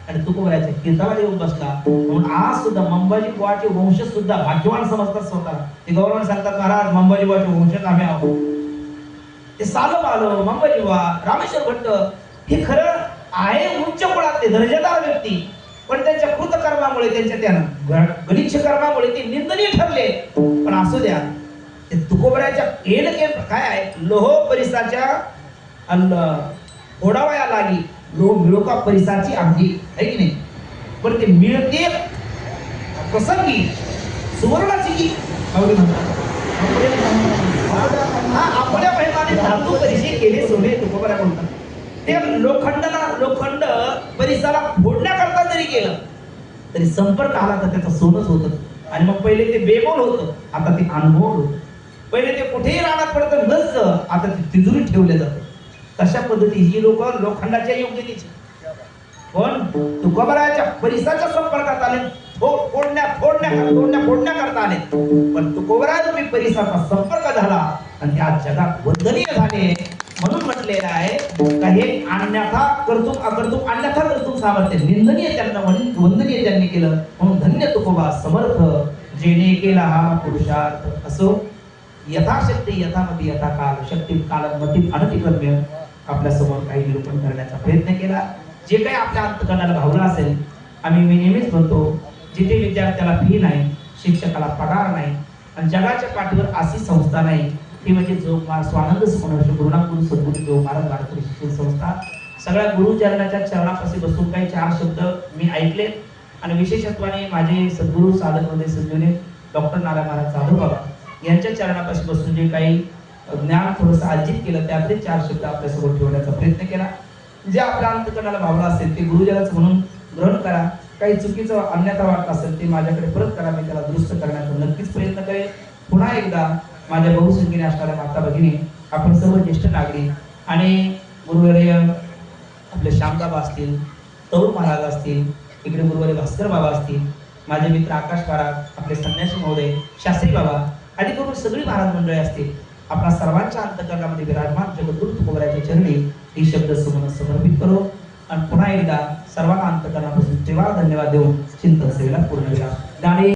Speaker 1: आणि तुकोबरायच्या कीर्तनाला येऊन बसला. म्हणून आज सुद्धा मंबाजी बुवाचे वंश सुद्धा भाग्यवान समजतात स्वतः. ते गौरवाने सांगतात महाराज मंबाजी बुवाचे वंशज आम्ही आहोत. ते सालो बालो मंबाजी बुवा रामेश्वर भट्ट हे खरं आहे उच्च कुळातले दर्जेदार व्यक्ती, पण त्यांच्या कृतकर्मामुळे त्यांच्या त्या गलिच्छ कर्मामुळे ते निंदनीय ठरले. पण असू द्या, ते तुकोबरायच्या काय आहे लोह परिसाच्या फोडावया लागी लोह मिळोका परिसाची आमची आहे की नाही. पण ते मिळते प्रसंगी सुवर्णाची की आपल्या बहिणाने धातू परिचय केले सोने तुकोबराय म्हणतात. ते लोखंड परिसाला फोडण्याकरता जरी केलं तरी संपर्क आला तर त्याचं सोनच होतं. आणि मग पहिले ते बेमोल होतं, आता ते अनमोल होतं. पहिले ते कुठेही राहण्यात पडतं नसतं, आता ते तिजोरीत ठेवले जातं. तशा पद्धती ही लोक लोखंडाच्या योग्यतेची, पण तुकोबरायच्या परिसाच्या संपर्कात आले, फोडण्या करता आले. पण तुकोबराय तुम्ही परिसाचा संपर्क झाला आणि त्या जगात वंदनीय झाले. म्हणून म्हटलेलं आहे का हे अन्यथा कर्तुम सामर्थ्य निंदनीय त्यांना म्हणून वंदनीय त्यांनी केलं. म्हणून धन्य तुकोबा समर्थ जेने केला हा पुरुषार्थ. असो यथाशक्ती यथामती यथा काल शक्ती कालमती अनतिक्रम्य आपल्या समोर काही निरूपण करण्याचा प्रयत्न केला. जे काही आपल्या अंतकरणाला भावलं असेल, मी नेहमीच म्हणतो जिथे विद्यार्थ्याला फी नाही, शिक्षकाला पगार नाही आणि जगाच्या पाठीवर अशी संस्था नाही ती म्हणजे स्वानंद स्मरण गुरुनाथ सद्गुरू जो महाराज भारतीय शिक्षण संस्था. सगळ्या गुरुचरणाच्या चरणापाशी बसून काही 4 शब्द मी ऐकले आणि विशेषत्वाने माझे सद्गुरू साधक मध्ये सद्गुरू डॉक्टर नारायण महाराज साधू बाबा यांच्या चरणापाशी बसून जे काही ज्ञान थोडंसं अर्जित केलं त्यातले 4 शब्द आपल्यासमोर ठेवण्याचा प्रयत्न केला. जे आपल्या अंतकरणाला भावला असेल ते गुरुजनाचं म्हणून ग्रहण करा. काही चुकीचं अन्यथा वाटत असेल ते माझ्याकडे परत करा, मी त्याला दुरुस्त करण्याचा नक्कीच प्रयत्न करेन. पुन्हा एकदा माझ्या बहुसंख्येने असणाऱ्या माता भगिनी, आपण सर्व ज्येष्ठ नागरिक आणि गुरुवर्य आपले श्यामबाबा असतील, तरुण महाराज असतील, इकडे गुरुवर्य भास्कर बाबा असतील, माझे मित्र आकाश महाराज, आपले संन्यासी महोदय, शास्त्री बाबा आदी करून सगळी महाराज मंडळी असतील. आपल्या सर्वांच्या अंतकरणामध्ये विराजमान जगद्गुरु तुकोबरायच्या चरणी ही शब्द समर्पित करू आणि पुन्हा एकदा सर्वांना अंतकरणापासून तेव्हा धन्यवाद देऊन चिंतन सेवेला पूर्ण विराम.